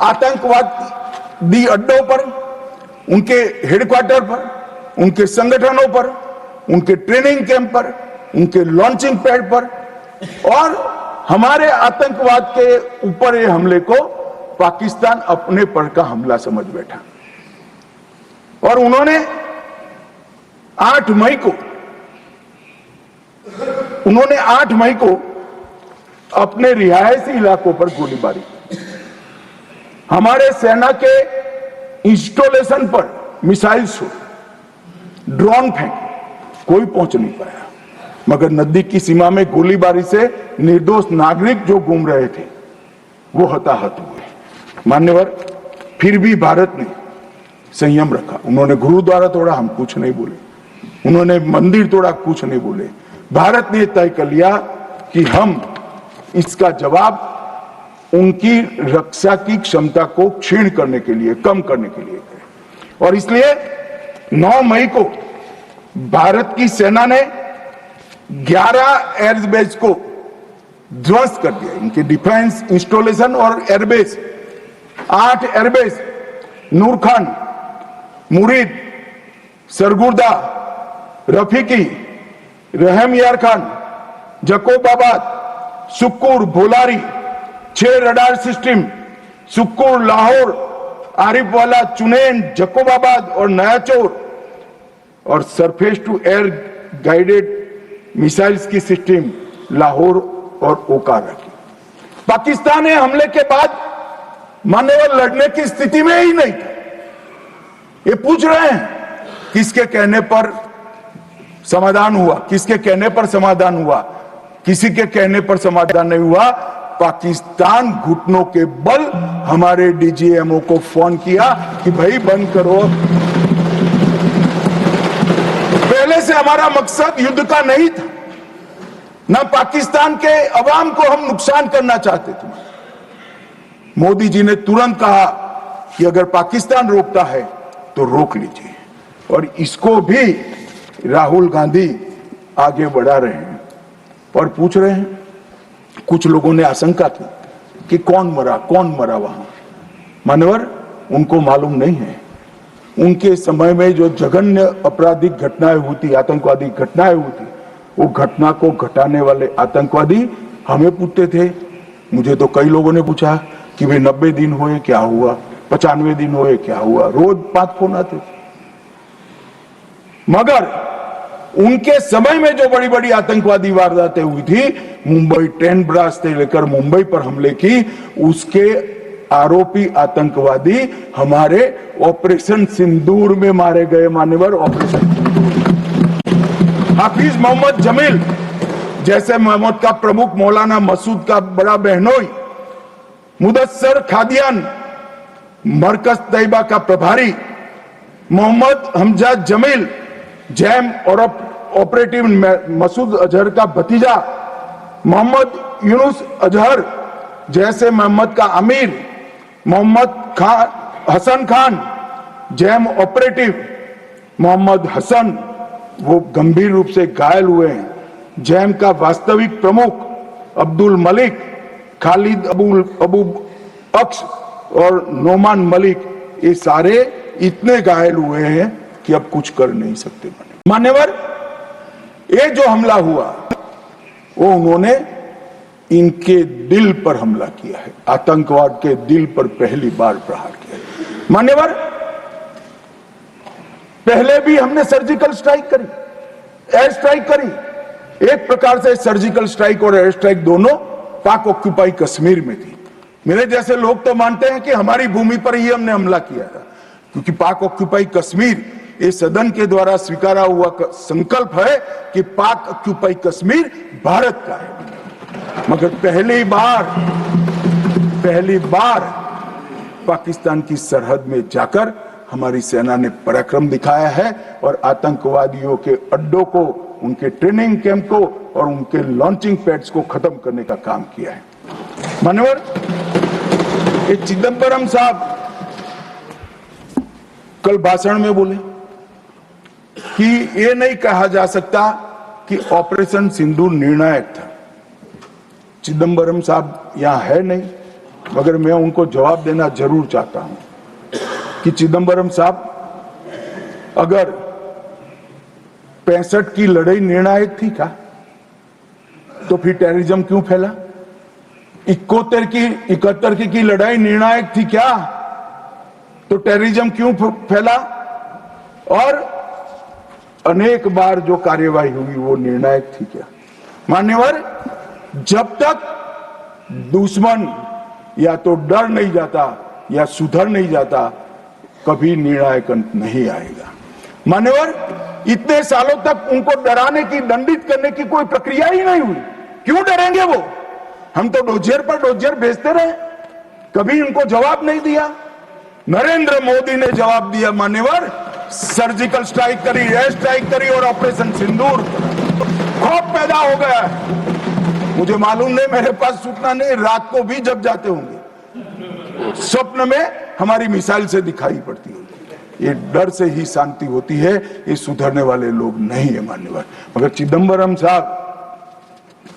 आतंकवादी अड्डों पर, उनके हेडक्वार्टर पर, उनके संगठनों पर, उनके ट्रेनिंग कैंप पर, उनके लॉन्चिंग पैड पर, और हमारे आतंकवाद के ऊपर ये हमले को पाकिस्तान अपने पर का हमला समझ बैठा। और उन्होंने 8 मई को अपने रिहायशी इलाकों पर गोलीबारी की। हमारे सेना के इंस्टॉलेशन पर मिसाइल शो, ड्रोन फेंक, कोई पहुंच नहीं पाया, मगर नजदीक की सीमा में गोलीबारी से निर्दोष नागरिक जो घूम रहे थे वो हताहत हुए। मान्यवर, फिर भी भारत ने संयम रखा। उन्होंने गुरुद्वारा तोड़ा, हम कुछ नहीं बोले, उन्होंने मंदिर तोड़ा, कुछ नहीं बोले। भारत ने तय कर लिया कि हम इसका जवाब उनकी रक्षा की क्षमता को क्षीण करने के लिए, कम करने के लिए करें। और इसलिए 9 मई को भारत की सेना ने 11 एयरबेस को ध्वस्त कर दिया, इनके डिफेंस इंस्टॉलेशन और airbase. 8 airbase Nur Khan, Murid, Sargodha, Rafiqui, Rahim Yar Khan, Jacobabad, Sukkur, Bholari, 6 radar system, Sukkur, Lahore, Arifwala, Chunian, Jacobabad और नयाचौर, और surface to air guided missiles की सिस्टम लाहौर और ओकारा की। पाकिस्तान ने हमले के बाद मान्यवर लड़ने की स्थिति में ही नहीं थे। ये पूछ रहे हैं किसके कहने पर समाधान हुआ, किसके कहने पर समाधान हुआ, किसी के कहने पर समाधान नहीं हुआ। पाकिस्तान घुटनों के बल हमारे डीजीएमओ को फोन किया कि भाई बंद करो। पहले से हमारा मकसद युद्ध का नहीं था, ना पाकिस्तान के अवाम को हम नुकसान करना चाहते थे। मोदी जी ने तुरंत कहा कि अगर पाकिस्तान रोकता है तो रोक लीजिए, और इसको भी राहुल गांधी आगे बढ़ा रहे हैं और पूछ रहे हैं। कुछ लोगों ने आशंका की कि कौन मरा वहां। मानवर, उनको मालूम नहीं है। उनके समय में जो जघन्य आपराधिक घटनाएं हुई, आतंकवादी घटनाएं हुई थी, वो घटना को घटाने वाले आतंकवादी हमें पूछते थे। मुझे तो कई लोगों ने पूछा कि भाई 90 दिन हुए क्या हुआ, 95 दिन हुए क्या हुआ, रोज 5 फोन आते थे। मगर उनके समय में जो बड़ी बड़ी आतंकवादी वारदातें हुई थी, मुंबई ट्रेन ब्लास्ट से लेकर मुंबई पर हमले की, उसके आरोपी आतंकवादी हमारे ऑपरेशन सिंदूर में मारे गए। मान्यवर, ऑपरेशन हाफिज मोहम्मद जमील जैसे मोहम्मद का प्रमुख, मौलाना मसूद का बड़ा बहनोई, मुदस्सर खादियान मरकज तैयबा का प्रभारी, मोहम्मद हमजाद जमील जैम और ऑपरेटिव मसूद अजहर का भतीजा, मोहम्मद यूनुस अजहर जैसे मोहम्मद का अमीर, मोहम्मद हसन खान जैम ऑपरेटिव, मोहम्मद हसन वो गंभीर रूप से घायल हुए हैं, जैम का वास्तविक प्रमुख अब्दुल मलिक, खालिद अबू अक्स और नोमान मलिक, ये सारे इतने घायल हुए हैं कि अब कुछ कर नहीं सकते। मान्यवर, ये जो हमला हुआ वो उन्होंने इनके दिल पर हमला किया है, आतंकवाद के दिल पर पहली बार प्रहार किया है। मान्यवर, पहले भी हमने सर्जिकल स्ट्राइक करी, एयर स्ट्राइक करी। एक प्रकार से सर्जिकल स्ट्राइक और एयर स्ट्राइक दोनों पाक ऑक्यूपाई कश्मीर में थी। मेरे जैसे लोग तो मानते हैं कि हमारी भूमि पर ही हमने हमला किया था, क्योंकि पाक ऑक्यूपाई कश्मीर ये सदन के द्वारा स्वीकारा हुआ संकल्प है कि पाक ऑक्यूपाई कश्मीर भारत का है। मगर पहली बार पाकिस्तान की सरहद में जाकर हमारी सेना ने पराक्रम दिखाया है और आतंकवादियों के अड्डों को, उनके ट्रेनिंग कैंप को और उनके लॉन्चिंग पैड्स को खत्म करने का काम किया है। मान्यवर, ये चिदंबरम साहब कल भाषण में बोले कि ये नहीं कहा जा सकता कि ऑपरेशन सिंदूर निर्णायक था। चिदंबरम साहब यहां है नहीं, मगर मैं उनको जवाब देना जरूर चाहता हूं कि चिदंबरम साहब, अगर 65 की लड़ाई निर्णायक थी क्या, तो फिर टेररिज्म क्यों फैला? 71 की लड़ाई निर्णायक थी क्या, तो टेररिज्म क्यों फैला? और अनेक बार जो कार्यवाही हुई वो निर्णायक थी क्या? मान्यवर, जब तक दुश्मन या तो डर नहीं जाता या सुधर नहीं जाता, कभी निर्णायक अंत नहीं आएगा। मान्यवर, इतने सालों तक उनको डराने की, दंडित करने की कोई प्रक्रिया ही नहीं हुई। क्यों डरेंगे वो? हम तो डोजियर पर डोजियर भेजते रहे, कभी उनको जवाब नहीं दिया। नरेंद्र मोदी ने जवाब दिया। मान्यवर, सर्जिकल स्ट्राइक करी, एयर स्ट्राइक करी और ऑपरेशन सिंदूर। खौफ पैदा हो गया है। मुझे मालूम नहीं, मेरे पास सूचना नहीं, रात को भी जब जाते होंगे, स्वप्न में हमारी मिसाइल से दिखाई पड़ती होगी। ये डर से ही शांति होती है, ये सुधरने वाले लोग नहीं है। मान्यवर, मगर चिदंबरम साहब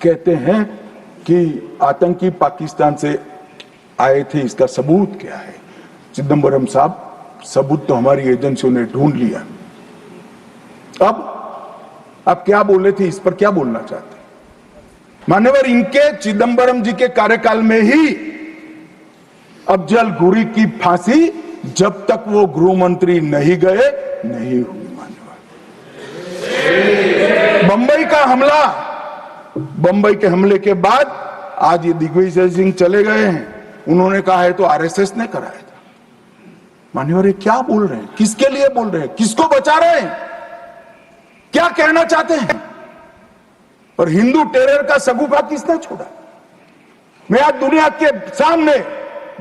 कहते हैं कि आतंकी पाकिस्तान से आए थे, इसका सबूत क्या है? चिदंबरम साहब, सबूत तो हमारी एजेंसियों ने ढूंढ लिया। अब आप क्या बोले थे, इस पर क्या बोलना चाहते? मान्यवर, इनके चिदंबरम जी के कार्यकाल में ही अफजल गुरी की फांसी जब तक वो गृह मंत्री नहीं गए नहीं हुई। मान्यवर, बंबई का हमला, बंबई के हमले के बाद आज ये दिग्विजय सिंह चले गए हैं, उन्होंने कहा है तो आरएसएस ने कराया था। मान्यवर ये क्या बोल रहे हैं, किसके लिए बोल रहे हैं, किसको बचा रहे हैं, क्या कहना चाहते हैं? और हिंदू टेरर का सगुफा किसने छोड़ा? मैं आज दुनिया के सामने,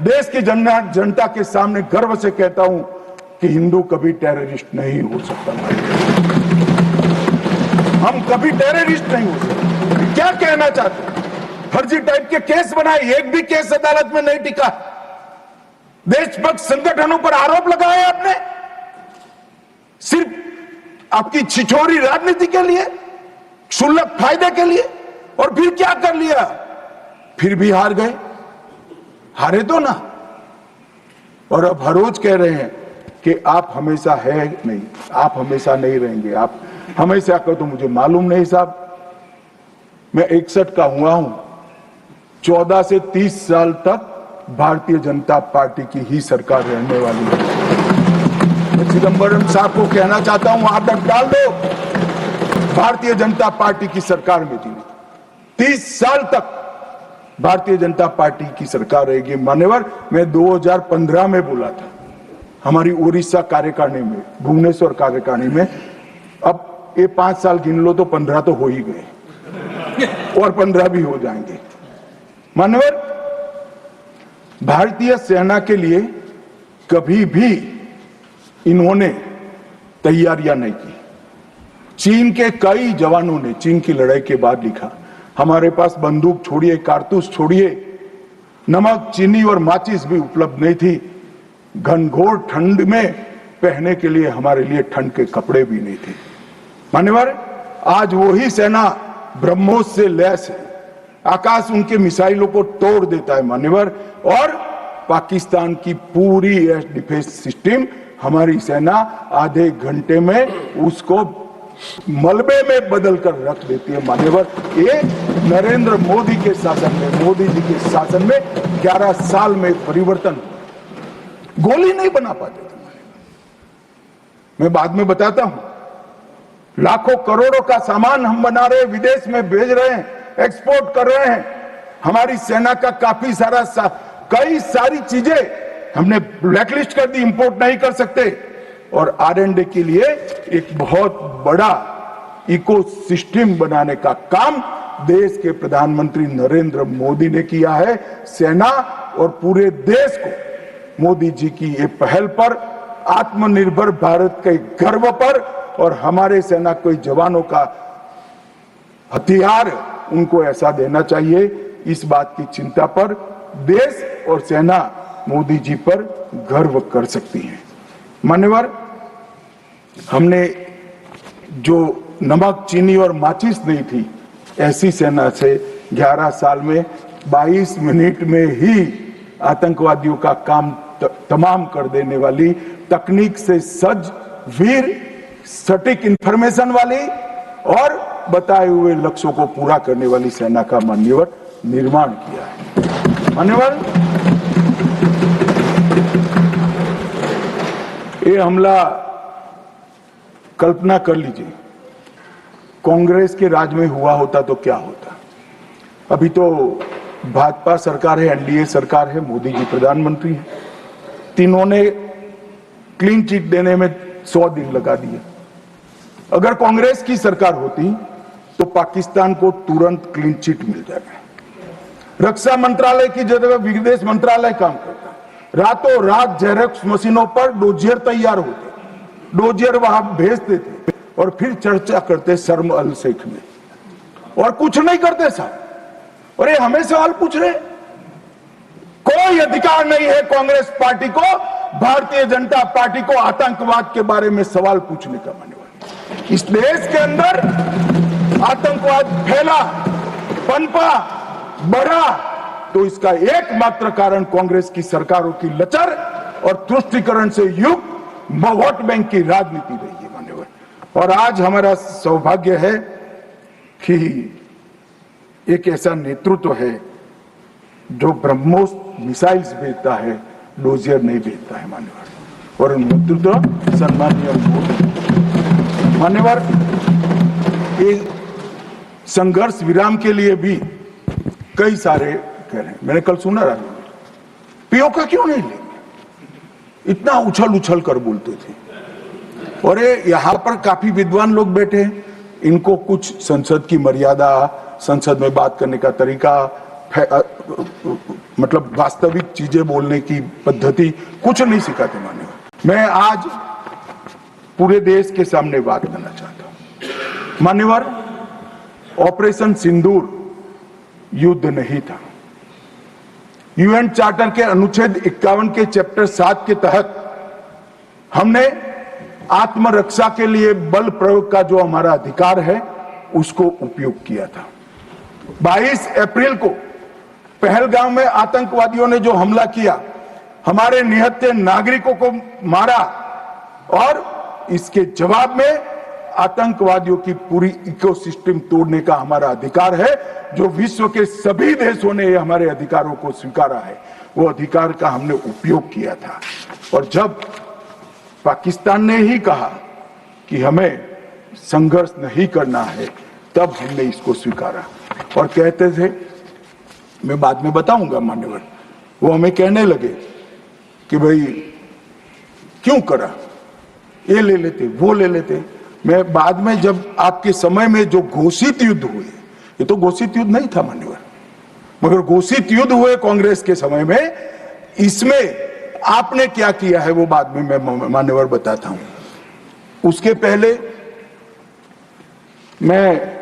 देश की जनता के सामने गर्व से कहता हूं कि हिंदू कभी टेररिस्ट नहीं हो सकता। हम कभी टेररिस्ट नहीं हो सकते। क्या कहना चाहते हैं? फर्जी टाइप के केस बनाए, एक भी केस अदालत में नहीं टिका। देशभक्त संगठनों पर आरोप लगाए आपने, सिर्फ आपकी छिछोरी राजनीति के लिए, क्षुल्लक फायदे के लिए। और फिर क्या कर लिया? फिर भी हार गए। हारे तो ना। और अब हर रोज कह रहे हैं कि आप हमेशा है नहीं, आप हमेशा नहीं रहेंगे, आप हमेशा का तो मुझे मालूम नहीं साहब। मैं 61 का हुआ हूं, 14 से 30 साल तक भारतीय जनता पार्टी की ही सरकार रहने वाली है। मैं चिदंबरम साहब को कहना चाहता हूं, आप डाल दो, भारतीय जनता पार्टी की सरकार में थी। 30 साल तक भारतीय जनता पार्टी की सरकार रहेगी। मान्यवर, मैं 2015 में बोला था हमारी उड़ीसा कार्यकारिणी में, भुवनेश्वर कार्यकारिणी में। अब ये 5 साल गिन लो तो 15 तो हो ही गए और 15 भी हो जाएंगे। मान्यवर, भारतीय सेना के लिए कभी भी इन्होंने तैयारियां नहीं की। चीन के कई जवानों ने चीन की लड़ाई के बाद लिखा, हमारे पास बंदूक छोड़िए, कारतूस छोड़िए, नमक, चीनी और माचिस भी उपलब्ध नहीं थी। घनघोर ठंड में पहनने के लिए हमारे लिए ठंड के कपड़े भी नहीं थे। मान्यवर, आज वही सेना ब्रह्मोस से लैस है, आकाश उनके मिसाइलों को तोड़ देता है मान्यवर। और पाकिस्तान की पूरी एयर डिफेंस सिस्टम हमारी सेना आधे घंटे में उसको मलबे में बदल कर रख देती है मान्यवर। ये नरेंद्र मोदी के शासन में, मोदी जी के शासन में 11 साल में परिवर्तन। गोली नहीं बना पाते थे। मैं बाद में बताता हूं, लाखों करोड़ों का सामान हम बना रहे, विदेश में भेज रहे हैं, एक्सपोर्ट कर रहे हैं। हमारी सेना का काफी सारा कई सारी चीजें हमने ब्लैकलिस्ट कर दी, इंपोर्ट नहीं कर सकते। और R&D के लिए एक बहुत बड़ा इकोसिस्टम बनाने का काम देश के प्रधानमंत्री नरेंद्र मोदी ने किया है। सेना और पूरे देश को मोदी जी की ये पहल पर, आत्मनिर्भर भारत के गर्व पर और हमारे सेना के जवानों का हथियार उनको ऐसा देना चाहिए, इस बात की चिंता पर देश और सेना मोदी जी पर गर्व कर सकती है। मान्यवर, हमने जो नमक, चीनी और माचिस नहीं थी, ऐसी सेना से 11 साल में 22 मिनट में ही आतंकवादियों का काम तमाम कर देने वाली, तकनीक से सज्ज, वीर, सटीक इंफॉर्मेशन वाली और बताए हुए लक्ष्यों को पूरा करने वाली सेना का मान्यवर निर्माण किया है। मान्यवर, ये हमला, कल्पना कर लीजिए कांग्रेस के राज में हुआ होता तो क्या होता। अभी तो भाजपा सरकार है, NDA सरकार है, मोदी जी प्रधानमंत्री हैं, तीनों ने क्लीन चिट देने में 100 दिन लगा दिए। अगर कांग्रेस की सरकार होती तो पाकिस्तान को तुरंत क्लीन चिट मिल जाएगा। रक्षा मंत्रालय की जगह विदेश मंत्रालय काम करता, रातों रात जेरॉक्स मशीनों पर डोजियर तैयार होते, डोजियर वहां भेजते थे और फिर चर्चा करते शर्म अल शेख में, और कुछ नहीं करते साहब। और ये हमें सवाल पूछ रहे, कोई अधिकार नहीं है कांग्रेस पार्टी को, भारतीय जनता पार्टी को आतंकवाद के बारे में सवाल पूछने का। मान्यवर, इस देश के अंदर आतंकवाद फैला, पनपा, बढ़ा तो इसका एकमात्र कारण कांग्रेस की सरकारों की लचर और तुष्टीकरण से युक्त वोट बैंक की राजनीति रही है मान्यवर। और आज हमारा सौभाग्य है कि एक ऐसा नेतृत्व है जो ब्रह्मोस मिसाइल्स भेजता है, डोजियर नहीं भेजता है मान्यवर। और नेतृत्व सम्मानीय मोदी। मान्यवर, ये संघर्ष विराम के लिए भी कई सारे कह रहे हैं। मैंने कल सुना पीओके क्यों नहीं लेंगे? इतना उछल उछल कर बोलते थे। और यहां पर काफी विद्वान लोग बैठे हैं, इनको कुछ संसद की मर्यादा, संसद में बात करने का तरीका, मतलब वास्तविक चीजें बोलने की पद्धति कुछ नहीं सिखाते मान्यवर। मैं आज पूरे देश के सामने बात करना चाहता हूं मान्यवर, ऑपरेशन सिंदूर युद्ध नहीं था। यूएन चार्टर के अनुच्छेद 51 के चैप्टर 7 के तहत हमने आत्मरक्षा के लिए बल प्रयोग का जो हमारा अधिकार है उसको उपयोग किया था। 22 अप्रैल को पहलगाम में आतंकवादियों ने जो हमला किया, हमारे निहत्थे नागरिकों को मारा, और इसके जवाब में आतंकवादियों की पूरी इकोसिस्टम तोड़ने का हमारा अधिकार है। जो विश्व के सभी देशों ने हमारे अधिकारों को स्वीकारा है, वो अधिकार का हमने उपयोग किया था। और जब पाकिस्तान ने ही कहा कि हमें संघर्ष नहीं करना है, तब हमने इसको स्वीकारा। और कहते थे, मैं बाद में बताऊंगा मान्यवर, वो हमें कहने लगे कि भाई क्यों करा, ये ले लेते वो ले लेते। मैं बाद में जब आपके समय में जो घोषित युद्ध हुए, ये तो घोषित युद्ध नहीं था मान्यवर, मगर घोषित युद्ध हुए कांग्रेस के समय में, इसमें आपने क्या किया है वो बाद में मैं मान्यवर बताता हूं। उसके पहले मैं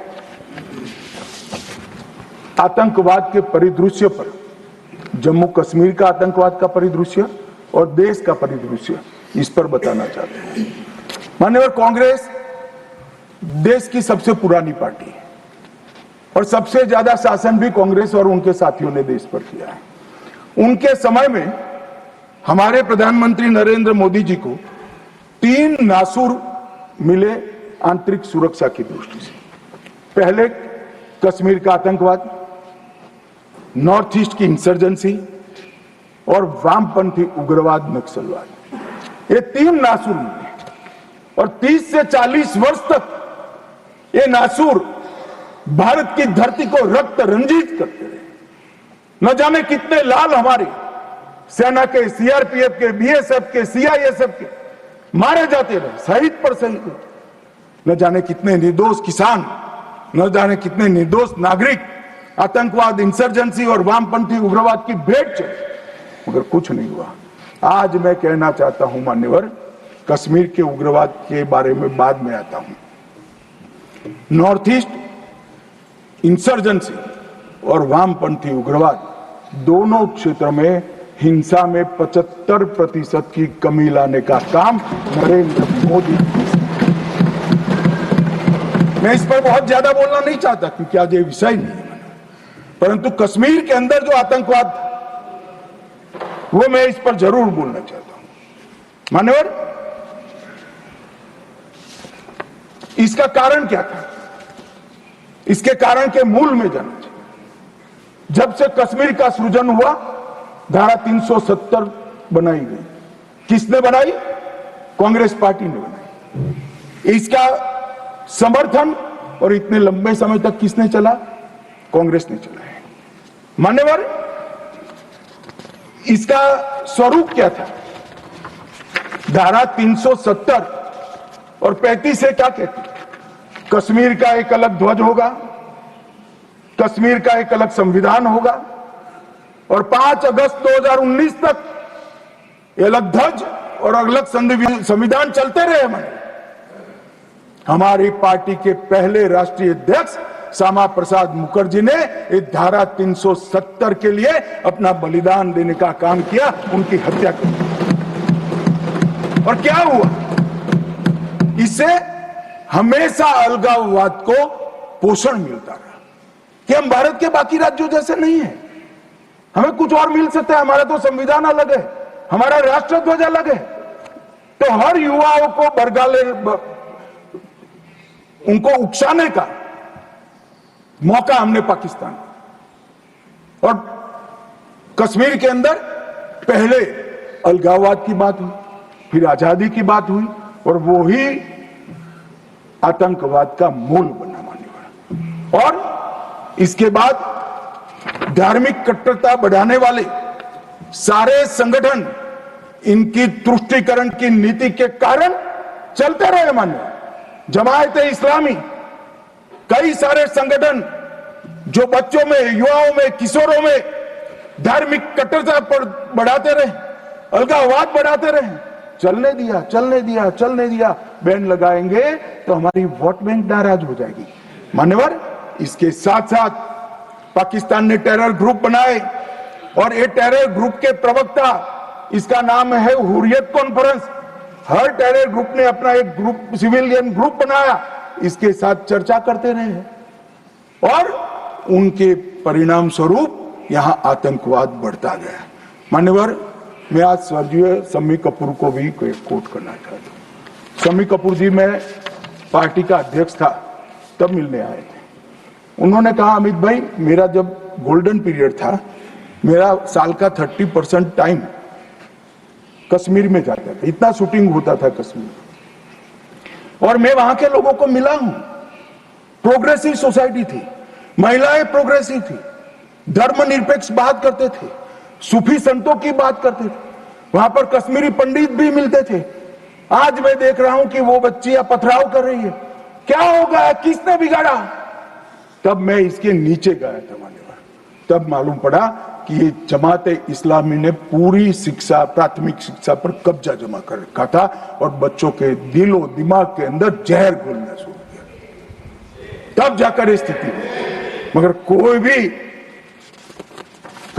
आतंकवाद के परिदृश्य पर, जम्मू कश्मीर का आतंकवाद का परिदृश्य और देश का परिदृश्य, इस पर बताना चाहते हैं मान्यवर। कांग्रेस देश की सबसे पुरानी पार्टी है और सबसे ज्यादा शासन भी कांग्रेस और उनके साथियों ने देश पर किया है। उनके समय में हमारे प्रधानमंत्री नरेंद्र मोदी जी को 3 नासूर मिले आंतरिक सुरक्षा की दृष्टि से। पहले कश्मीर का आतंकवाद, नॉर्थ ईस्ट की इंसर्जेंसी और वामपंथी उग्रवाद नक्सलवाद, ये 3 नासूर मिले। और 30 से 40 वर्ष तक ये नासूर भारत की धरती को रक्त रंजित करते रहे। न जाने कितने लाल हमारे सेना के, सीआरपीएफ के, बीएसएफ के, सीआईएसएफ के मारे जाते रहे, शहीद पर शहीद। न जाने कितने निर्दोष किसान, न जाने कितने निर्दोष नागरिक आतंकवाद, इंसर्जेंसी और वामपंथी उग्रवाद की भेंट चढ़े, मगर कुछ नहीं हुआ। आज मैं कहना चाहता हूं मान्यवर, कश्मीर के उग्रवाद के बारे में बाद में आता हूं। नॉर्थ ईस्ट इंसर्जेंसी और वामपंथी उग्रवाद दोनों क्षेत्र में हिंसा में 75% की कमी लाने का काम नरेंद्र मोदी। मैं इस पर बहुत ज्यादा बोलना नहीं चाहता क्योंकि आज ये विषय नहीं है, परंतु कश्मीर के अंदर जो आतंकवाद था, वो मैं इस पर जरूर बोलना चाहता हूं मान्यवर। इसका कारण क्या था, इसके कारण के मूल में जाना चाहिए। जब से कश्मीर का सृजन हुआ, धारा 370 बनाई गई। किसने बनाई? कांग्रेस पार्टी ने बनाई। इसका समर्थन और इतने लंबे समय तक किसने चला? कांग्रेस ने चला है मान्यवर। इसका स्वरूप क्या था? धारा 370 और 35 से क्या कहती? कश्मीर का एक अलग ध्वज होगा, कश्मीर का एक अलग संविधान होगा, और 5 अगस्त 2019 तक ये अलग ध्वज और अलग संविधान चलते रहे। हमारी पार्टी के पहले राष्ट्रीय अध्यक्ष श्यामा प्रसाद मुखर्जी ने इस धारा 370 के लिए अपना बलिदान देने का काम किया, उनकी हत्या की। और क्या हुआ? इससे हमेशा अलगाववाद को पोषण मिलता रहा कि हम भारत के बाकी राज्यों जैसे नहीं है, हमें कुछ और मिल सकता है, हमारा तो संविधान अलग है, हमारा राष्ट्रध्वज अलग है। तो हर युवाओं को बरगाले, उनको उकसाने का मौका हमने पाकिस्तान, और कश्मीर के अंदर पहले अलगाववाद की बात हुई, फिर आजादी की बात हुई, और वो ही आतंकवाद का मूल बना मान्यवर। और इसके बाद धार्मिक कट्टरता बढ़ाने वाले सारे संगठन इनकी तुष्टीकरण की नीति के कारण चलते रहे। मान्य जमायत इस्लामी, कई सारे संगठन जो बच्चों में, युवाओं में, किशोरों में धार्मिक कट्टरता पर बढ़ाते रहे, अलगाववाद बढ़ाते रहे, चलने दिया, चलने दिया, चलने दिया। बैन लगाएंगे तो हमारी वोट बैंक नाराज हो जाएगी। मान्यवर, इसके साथ साथ पाकिस्तान ने टेरर ग्रुप बनाए और ये टेरर ग्रुप के प्रवक्ता, इसका नाम है हुर्रियत कॉन्फ्रेंस। हर टेरर ग्रुप ने अपना एक ग्रुप, सिविलियन ग्रुप बनाया, इसके साथ चर्चा करते रहे और उनके परिणाम स्वरूप यहां आतंकवाद बढ़ता गया। मान्यवर, मैं आज स्वर्गीय शम्मी कपूर को भी कोट करना चाहता हूं। शम्मी कपूर जी, मैं पार्टी का अध्यक्ष था तब मिलने आए थे। उन्होंने कहा, अमित भाई, मेरा जब गोल्डन पीरियड था, मेरा साल का 30% टाइम कश्मीर में जाता था, इतना शूटिंग होता था कश्मीर, और मैं वहां के लोगों को मिला हूं। प्रोग्रेसिव सोसाइटी थी, महिलाएं प्रोग्रेसिव थी, धर्मनिरपेक्ष बात करते थे, सूफी संतों की बात करते थे, वहां पर कश्मीरी पंडित भी मिलते थे। आज मैं देख रहा हूं कि वो बच्चियां पथराव कर रही है। क्या होगा, किसने बिगाड़ा? तब मैं इसके नीचे गया था मान्यवर, तब मालूम पड़ा कि ये जमात इस्लामी ने पूरी शिक्षा, प्राथमिक शिक्षा पर कब्जा जमा कर रखा था और बच्चों के दिलो दिमाग के अंदर जहर घोलना शुरू किया। तब जाकर ये स्थिति हुई। मगर कोई भी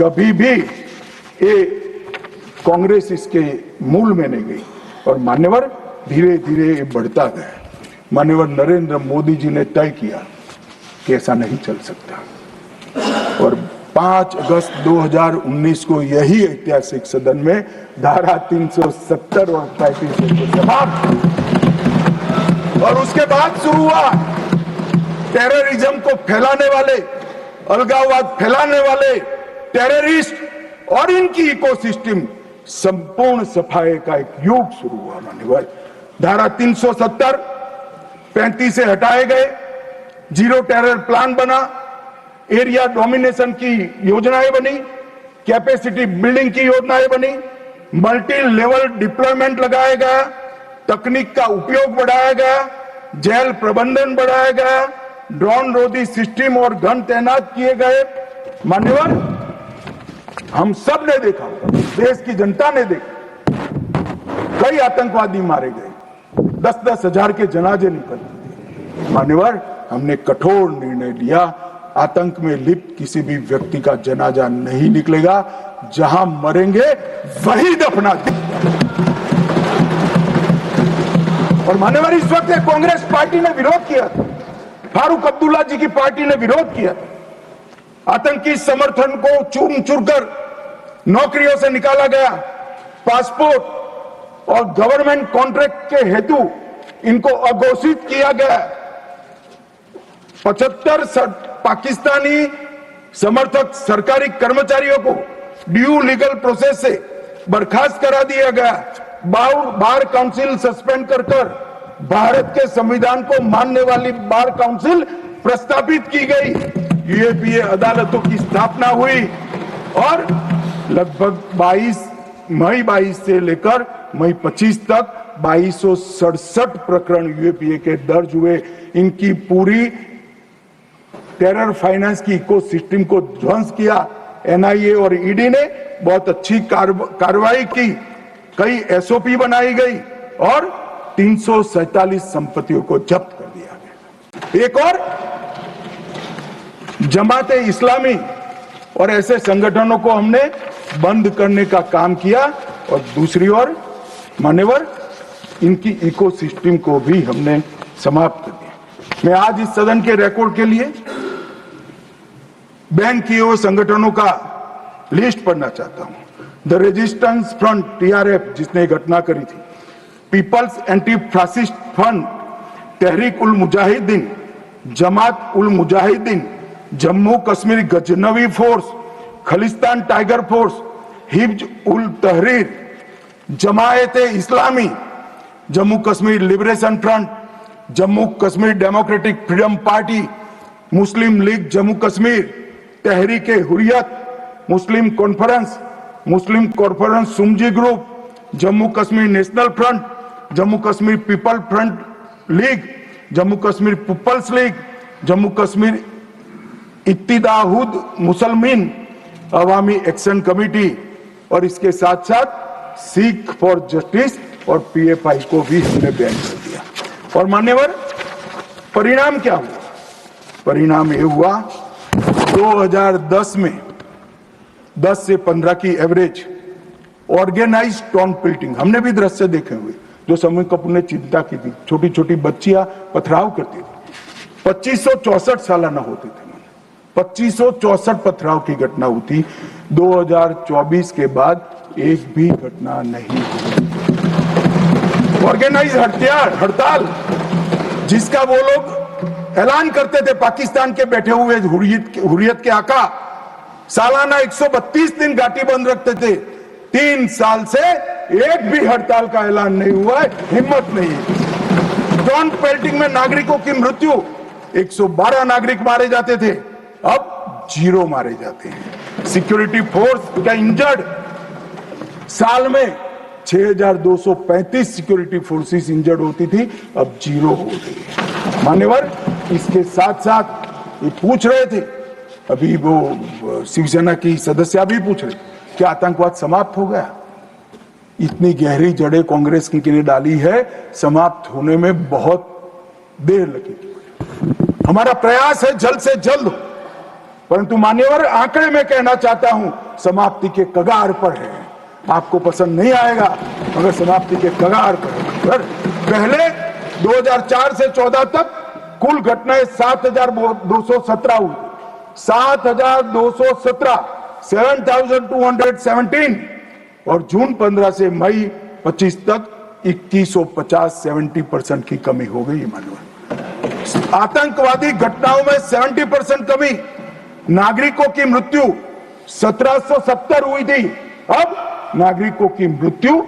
कभी भी ये कांग्रेस इसके मूल में नहीं गई और मान्यवर धीरे धीरे ये बढ़ता गया। मान्यवर नरेंद्र मोदी जी ने तय किया कि ऐसा नहीं चल सकता और 5 अगस्त 2019 को यही ऐतिहासिक सदन में धारा 370 और 35 समाप्त, और उसके बाद शुरू हुआ टेररिज्म को फैलाने वाले, अलगाववाद फैलाने वाले टेररिस्ट और इनकी इकोसिस्टम संपूर्ण सफाई का एक युग शुरू हुआ। मान्यवर, धारा 370 35 से हटाए गए, जीरो टेरर प्लान बना, एरिया डोमिनेशन की योजनाएं बनी, कैपेसिटी बिल्डिंग की योजनाएं बनी, मल्टी लेवल डिप्लॉयमेंट लगाया गया, तकनीक का उपयोग बढ़ाया गया, जेल प्रबंधन बढ़ाया गया, ड्रोन रोधी सिस्टम और गन तैनात किए गए। मान्यवर, हम सब ने देखा, देश की जनता ने देखा, कई आतंकवादी मारे गए, 10-10 हजार के जनाजे निकलते। मान्यवर, हमने कठोर निर्णय लिया, आतंक में लिप्त किसी भी व्यक्ति का जनाजा नहीं निकलेगा, जहां मरेंगे वही दफना देंगे। और मान्यवर, इस वक्त कांग्रेस पार्टी ने विरोध किया था, फारूक अब्दुल्ला जी की पार्टी ने विरोध किया था। आतंकी समर्थन को चूर चूर कर नौकरियों से निकाला गया, पासपोर्ट और गवर्नमेंट कॉन्ट्रैक्ट के हेतु इनको अघोषित किया गया। 75 पाकिस्तानी समर्थक सरकारी कर्मचारियों को ड्यू लीगल प्रोसेस से बर्खास्त करा दिया गया। बार काउंसिल सस्पेंड कर भारत के संविधान को मानने वाली बार काउंसिल प्रस्तापित की गई। यूएपीए अदालतों की स्थापना हुई और लगभग मई 22 से लेकर मई 25 तक 2267 प्रकरण यूएपीए के दर्ज हुए। इनकी पूरी टेरर फाइनेंस की इकोसिस्टम को ध्वंस किया। एनआईए और ईडी ने बहुत अच्छी कार्रवाई की, कई एसओपी बनाई गई और 347 संपत्तियों को जब्त कर दिया गया। एक और जमात इस्लामी और ऐसे संगठनों को हमने बंद करने का काम किया और दूसरी ओर मान्यवर इनकी इकोसिस्टम को भी हमने समाप्त कर दिया। मैं आज इस सदन के रिकॉर्ड के लिए बैन किए हुए संगठनों का लिस्ट पढ़ना चाहता हूं। द रेजिस्टेंस फ्रंट टीआरएफ, जिसने घटना करी थी, people's anti fascist front, Tehreek ul Mujahideen, Jamaat ul Mujahideen, Jammu Kashmir Ghaznavi force, Khalistan tiger force, हिब्ज ul Tahrir, Jamaat Islami, Jammu Kashmir liberation front, Jammu Kashmir democratic freedom party, Muslim league Jammu Kashmir, Tehreek Hurriyat, Muslim conference, Muslim corporation सुमजी group, Jammu Kashmir national front, Jammu Kashmir people front league, Jammu Kashmir people's league, Jammu Kashmir Ittihad Musalman Awami action committee और इसके साथ साथ सिख फॉर जस्टिस और पीएफआई को भी हमने बैन कर दिया। और मान्यवर, परिणाम क्या हुआ? परिणाम ये हुआ 2010 में 10 से 15 की एवरेज ऑर्गेनाइज टाउन पिल्टिंग, हमने भी दृश्य देखे हुए जो समय कपूर ने चिंता की थी, छोटी छोटी बच्चियां पथराव करती थी, 2564 सालाना होते थे, 2564 पथराव की घटना हुई। 2024 के बाद एक भी घटना नहीं हुई। ऑर्गेनाइज हड़ताल जिसका वो लोग ऐलान करते थे, पाकिस्तान के बैठे हुए हुर्रियत के आका सालाना 132 दिन घाटी बंद रखते थे। 3 साल से एक भी हड़ताल का ऐलान नहीं हुआ है, हिम्मत नहीं है। टाउन पेल्टिंग में नागरिकों की मृत्यु, 112 नागरिक मारे जाते थे, अब 0 मारे जाते हैं। सिक्योरिटी फोर्स का इंजर्ड, साल में 6235 सिक्योरिटी फोर्सेस इंजर्ड होती थी, अब 0 हो गई है। मान्यवर, इसके साथ साथ ये पूछ रहे थे, अभी वो शिवसेना की सदस्य भी पूछ रहे, क्या आतंकवाद समाप्त हो गया? इतनी गहरी जड़ें कांग्रेस की ने डाली है, समाप्त होने में बहुत देर लगेगी। हमारा प्रयास है जल्द से जल्द, परंतु मान्यवर, आंकड़े में कहना चाहता हूं समाप्ति के कगार पर है। आपको पसंद नहीं आएगा मगर समाप्ति के कगार पर। पहले 2004 से 14 तक कुल घटनाएं 7217 हुई, 7217, 7217, और जून 15 से मई 25 तक 2150, 70% की कमी हो गई। मानव आतंकवादी घटनाओं में 70% कमी, नागरिकों की मृत्यु 1770 हुई थी, अब नागरिकों की मृत्यु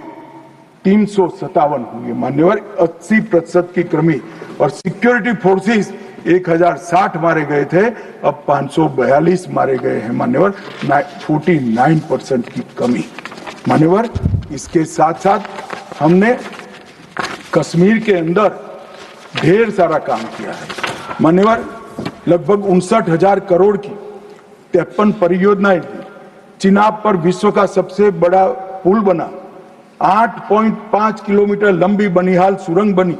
357 हुई है। मान्यवर, 80% की कमी। और सिक्योरिटी फोर्सेस 1060 मारे गए थे, अब 542 मारे गए हैं। मान्यवर, 49% की कमी। मान्यवर, इसके साथ साथ हमने कश्मीर के अंदर ढेर सारा काम किया है। मान्यवर, लगभग 59,000 करोड़ की 53 परियोजनाएं थी। चिनाब पर विश्व का सबसे बड़ा पुल बना, 8.5 किलोमीटर लंबी बनिहाल सुरंग बनी,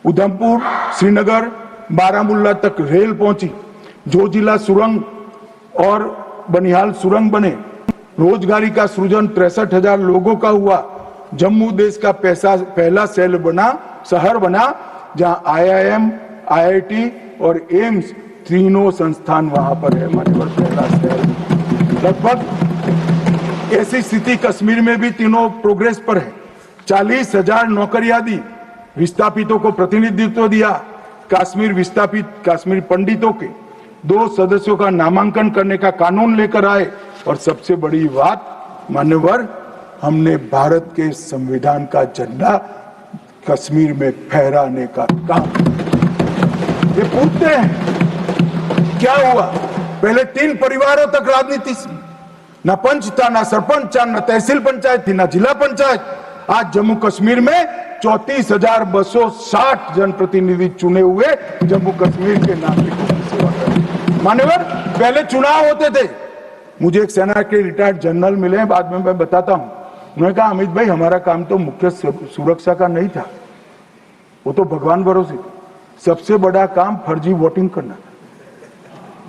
उधमपुर श्रीनगर बारामुल्ला तक रेल पहुंची, जोजिला सुरंग और बनिहाल सुरंग बने, रोजगारी का सृजन 63,000 लोगों का हुआ। जम्मू देश का पहला शहर बना जहां IIM, IIT और एम्स तीनों संस्थान वहां पर है। मान्यवर, पहला शहर। लगभग ऐसी स्थिति कश्मीर में भी तीनों प्रोग्रेस पर है। 40,000 नौकरियां दी, विस्थापितों को प्रतिनिधित्व दिया। कश्मीर विस्थापित कश्मीर पंडितों के 2 सदस्यों का नामांकन करने का कानून लेकर आए। और सबसे बड़ी बात मान्यवर, हमने भारत के संविधान का झंडा कश्मीर में फहराने का काम। ये पूछते हैं क्या हुआ? पहले 3 परिवारों तक राजनीति, न पंच था, न सरपंच था, न तहसील पंचायत थी, न जिला पंचायत। आज जम्मू कश्मीर में 34,260 जनप्रतिनिधि चुने हुए जम्मू कश्मीर के नागरिकों की सेवा कर। मान्यवर, पहले चुनाव होते थे। मुझे एक सेना के रिटायर्ड जनरल मिले, बाद में मैं बताता हूं। उन्होंने कहा, अमित भाई, हमारा काम तो मुख्य सुरक्षा का नहीं था, वो तो भगवान भरोसे था। सबसे बड़ा काम फर्जी वोटिंग करना था।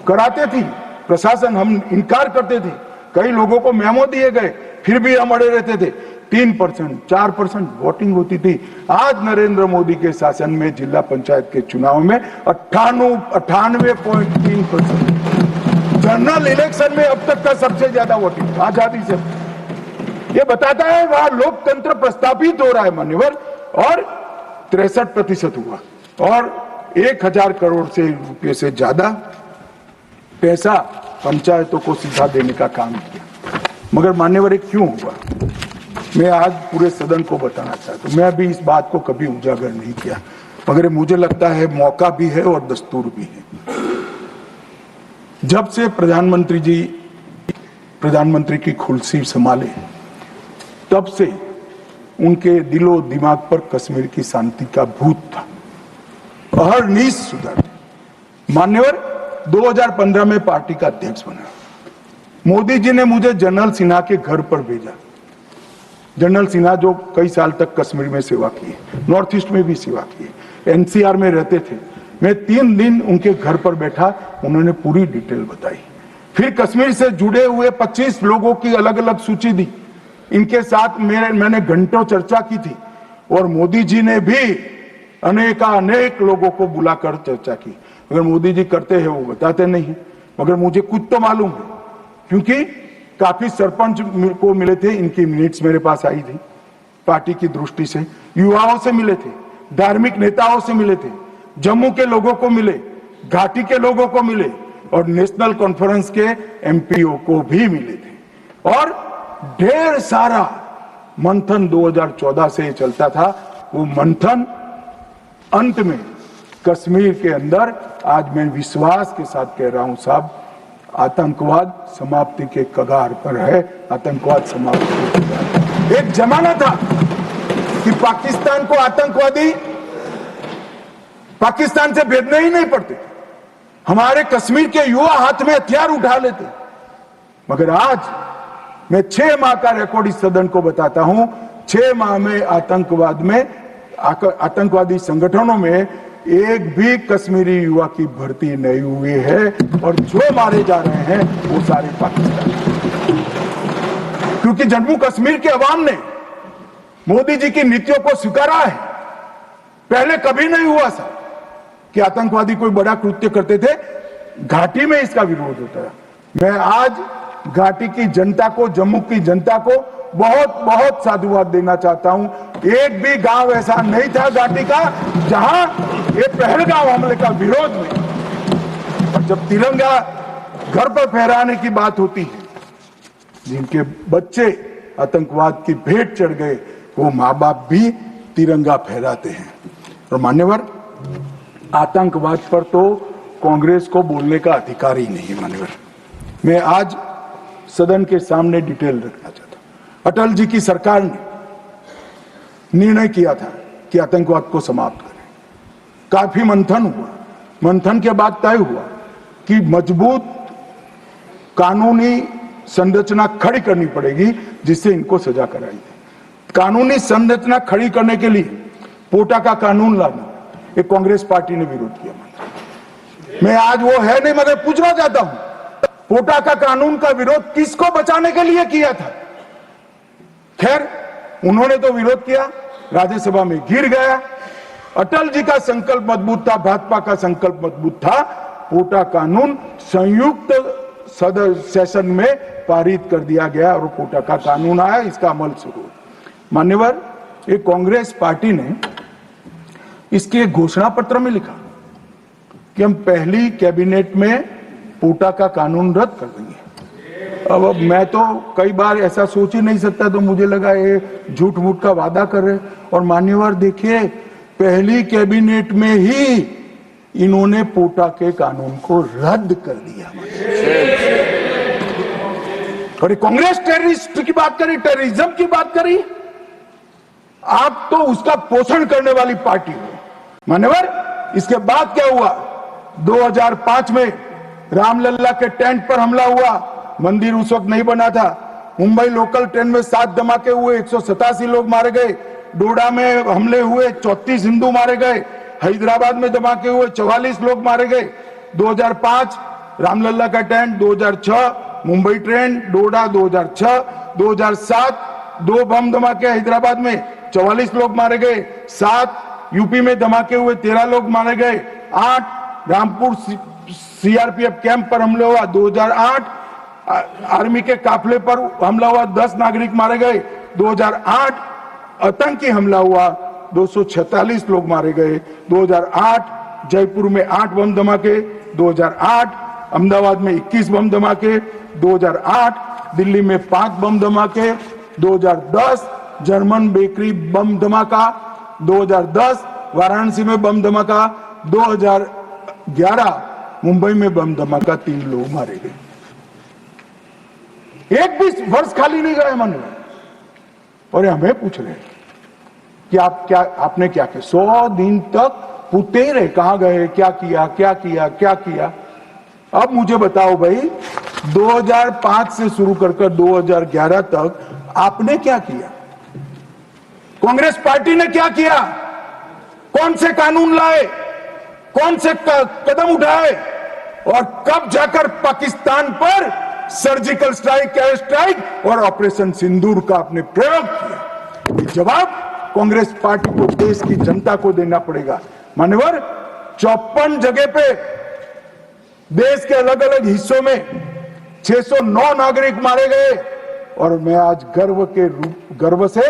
कराते थी प्रशासन, हम इनकार करते थे। कई लोगों को मेमो दिए गए, फिर भी हम अड़े रहते थे। 3%, 4% वोटिंग होती थी। आज नरेंद्र मोदी के शासन में जिला पंचायत के चुनाव में 98.3%। जनरल इलेक्शन में अब तक का सबसे ज्यादा वोटिंग आजादी से। ये बताता है वहां लोकतंत्र प्रस्थापित हो रहा है। मान्यवर, और 63% हुआ, और 1,000 करोड़ से रुपये से ज्यादा पैसा पंचायतों को सीधा देने का काम किया। मगर मान्यवर, क्यों हुआ? मैं आज पूरे सदन को बताना चाहता हूं। मैं अभी इस बात को कभी उजागर नहीं किया, मगर मुझे लगता है मौका भी है और दस्तूर भी है। जब से प्रधानमंत्री जी प्रधानमंत्री की कुर्सी संभाले तब से उनके दिलो दिमाग पर कश्मीर की शांति का भूत था। अहरनीश सुधर। मान्यवर 2015 में पार्टी का अध्यक्ष बना। मोदी जी ने मुझे जनरल सिन्हा के घर पर भेजा। जनरल सिन्हा जो कई साल तक कश्मीर में सेवा की, नॉर्थ ईस्ट में भी सेवा की, एनसीआर में रहते थे। मैं 3 दिन उनके घर पर बैठा, उन्होंने पूरी डिटेल बताई। फिर कश्मीर से जुड़े हुए 25 लोगों की अलग अलग सूची दी। इनके साथ मैंने घंटों चर्चा की थी और मोदी जी ने भी अनेक लोगों को बुलाकर चर्चा की। अगर मोदी जी करते हैं वो बताते नहीं, मगर मुझे कुछ तो मालूम है क्योंकि काफी सरपंच को मिले थे। इनकी मिनट्स मेरे पास आई थी। पार्टी की दृष्टि से युवाओं से मिले थे, धार्मिक नेताओं से मिले थे, जम्मू के लोगों को मिले, घाटी के लोगों को मिले और नेशनल कॉन्फ्रेंस के एमपीओ को भी मिले थे। और ढेर सारा मंथन 2014 से चलता था। वो मंथन अंत में कश्मीर के अंदर आज मैं विश्वास के साथ कह रहा हूं साहब, आतंकवाद समाप्ति के कगार पर है। आतंकवाद समाप्ति के कगार पर। एक जमाना था कि पाकिस्तान को आतंकवादी पाकिस्तान से भेजने ही नहीं पड़ते, हमारे कश्मीर के युवा हाथ में हथियार उठा लेते। मगर आज मैं 6 माह का रिकॉर्ड इस सदन को बताता हूं। 6 माह में आतंकवादी संगठनों में एक भी कश्मीरी युवा की भर्ती नहीं हुई है और जो मारे जा रहे हैं वो सारे पाकिस्तान। क्योंकि जम्मू कश्मीर के अवाम ने मोदी जी की नीतियों को स्वीकारा है। पहले कभी नहीं हुआ सा कि आतंकवादी कोई बड़ा कृत्य करते थे, घाटी में इसका विरोध होता है। मैं आज घाटी की जनता को, जम्मू की जनता को बहुत बहुत साधुवाद देना चाहता हूं। एक भी गांव ऐसा नहीं था घाटी का जहां ये पहलगाम हमले का विरोध में। और जब तिरंगा घर पर फहराने की बात होती है, जिनके बच्चे आतंकवाद की भेंट चढ़ गए, वो माँ बाप भी तिरंगा फहराते हैं। और मान्यवर, आतंकवाद पर तो कांग्रेस को बोलने का अधिकार ही नहीं है। मान्यवर, मैं आज सदन के सामने डिटेल रखना चाहता हूं। अटल जी की सरकार ने निर्णय किया था कि आतंकवाद को समाप्त करें। काफी मंथन हुआ। मंथन के बाद तय हुआ कि मजबूत कानूनी संरचना खड़ी करनी पड़ेगी जिससे इनको सजा कराई जाए। कानूनी संरचना खड़ी करने के लिए पोटा का कानून लाना, एक कांग्रेस पार्टी ने विरोध किया। मैं आज वो है नहीं, मगर पूछना चाहता हूं, पोटा का कानून का विरोध किसको बचाने के लिए किया था? खैर, उन्होंने तो विरोध किया, राज्यसभा में गिर गया। अटल जी का संकल्प मजबूत था, भाजपा का संकल्प मजबूत था। पोटा कानून संयुक्त सदन सेशन में पारित कर दिया गया और पोटा का कानून आया, इसका अमल शुरू। मान्यवर, एक कांग्रेस पार्टी ने इसके घोषणा पत्र में लिखा कि हम पहली कैबिनेट में पोटा का कानून रद्द कर देंगे। अब मैं तो कई बार ऐसा सोच ही नहीं सकता, तो मुझे लगा ये झूठ मूठ का वादा कर रहे। और मान्यवर देखिए, पहली कैबिनेट में ही इन्होंने पोटा के कानून को रद्द कर दिया। और कांग्रेस टेररिस्ट की बात करी, टेररिज्म की बात करी, आप तो उसका पोषण करने वाली पार्टी हो। मान्यवर, इसके बाद क्या हुआ? 2005 में रामलल्ला के टेंट पर हमला हुआ। मंदिर उस वक्त नहीं बना था। मुंबई लोकल ट्रेन में 7 धमाके हुए, 187 लोग मारे गए। डोडा में हमले हुए, 34 हिंदू मारे गए। हैदराबाद में धमाके हुए, 44 लोग मारे गए। 2005 रामलल्ला का टेंट, 2006 मुंबई ट्रेन, डोडा 2006, 2007 2 बम धमाके हैदराबाद में, 44 लोग मारे गए। 7 यूपी में धमाके हुए, 13 लोग मारे गए। 8 रामपुर सीआरपीएफ कैंप पर हमला हुआ। 2008 आर्मी के काफिले पर हमला हुआ, 10 नागरिक मारे गए। 2008 आतंकी हमला हुआ, 246 लोग मारे गए। 2008 जयपुर में 8 बम धमाके। 2008 अहमदाबाद में 21 बम धमाके। 2008 दिल्ली में 5 बम धमाके। 2010 जर्मन बेकरी बम धमाका। 2010 वाराणसी में बम धमाका। 2011 मुंबई में बम धमाका, 3 लोग मारे गए। एक भी वर्ष खाली नहीं गए माननीय। और हमें पूछ रहे हैं कि आपने क्या किया। 100 दिन तक पूछते ही रहे कहां गए, क्या किया क्या किया क्या किया। अब मुझे बताओ भाई, 2005 से शुरू कर 2011 तक आपने क्या किया? कांग्रेस पार्टी ने क्या किया? कौन से कानून लाए, कौन से कदम उठाए, और कब जाकर पाकिस्तान पर सर्जिकल स्ट्राइक, एयर स्ट्राइक और ऑपरेशन सिंदूर का आपने प्रयोग किया? ये जवाब कांग्रेस पार्टी को, देश की जनता को देना पड़ेगा। मान्यवर, 54 जगह पे देश के अलग अलग हिस्सों में 609 नागरिक मारे गए। और मैं आज गर्व से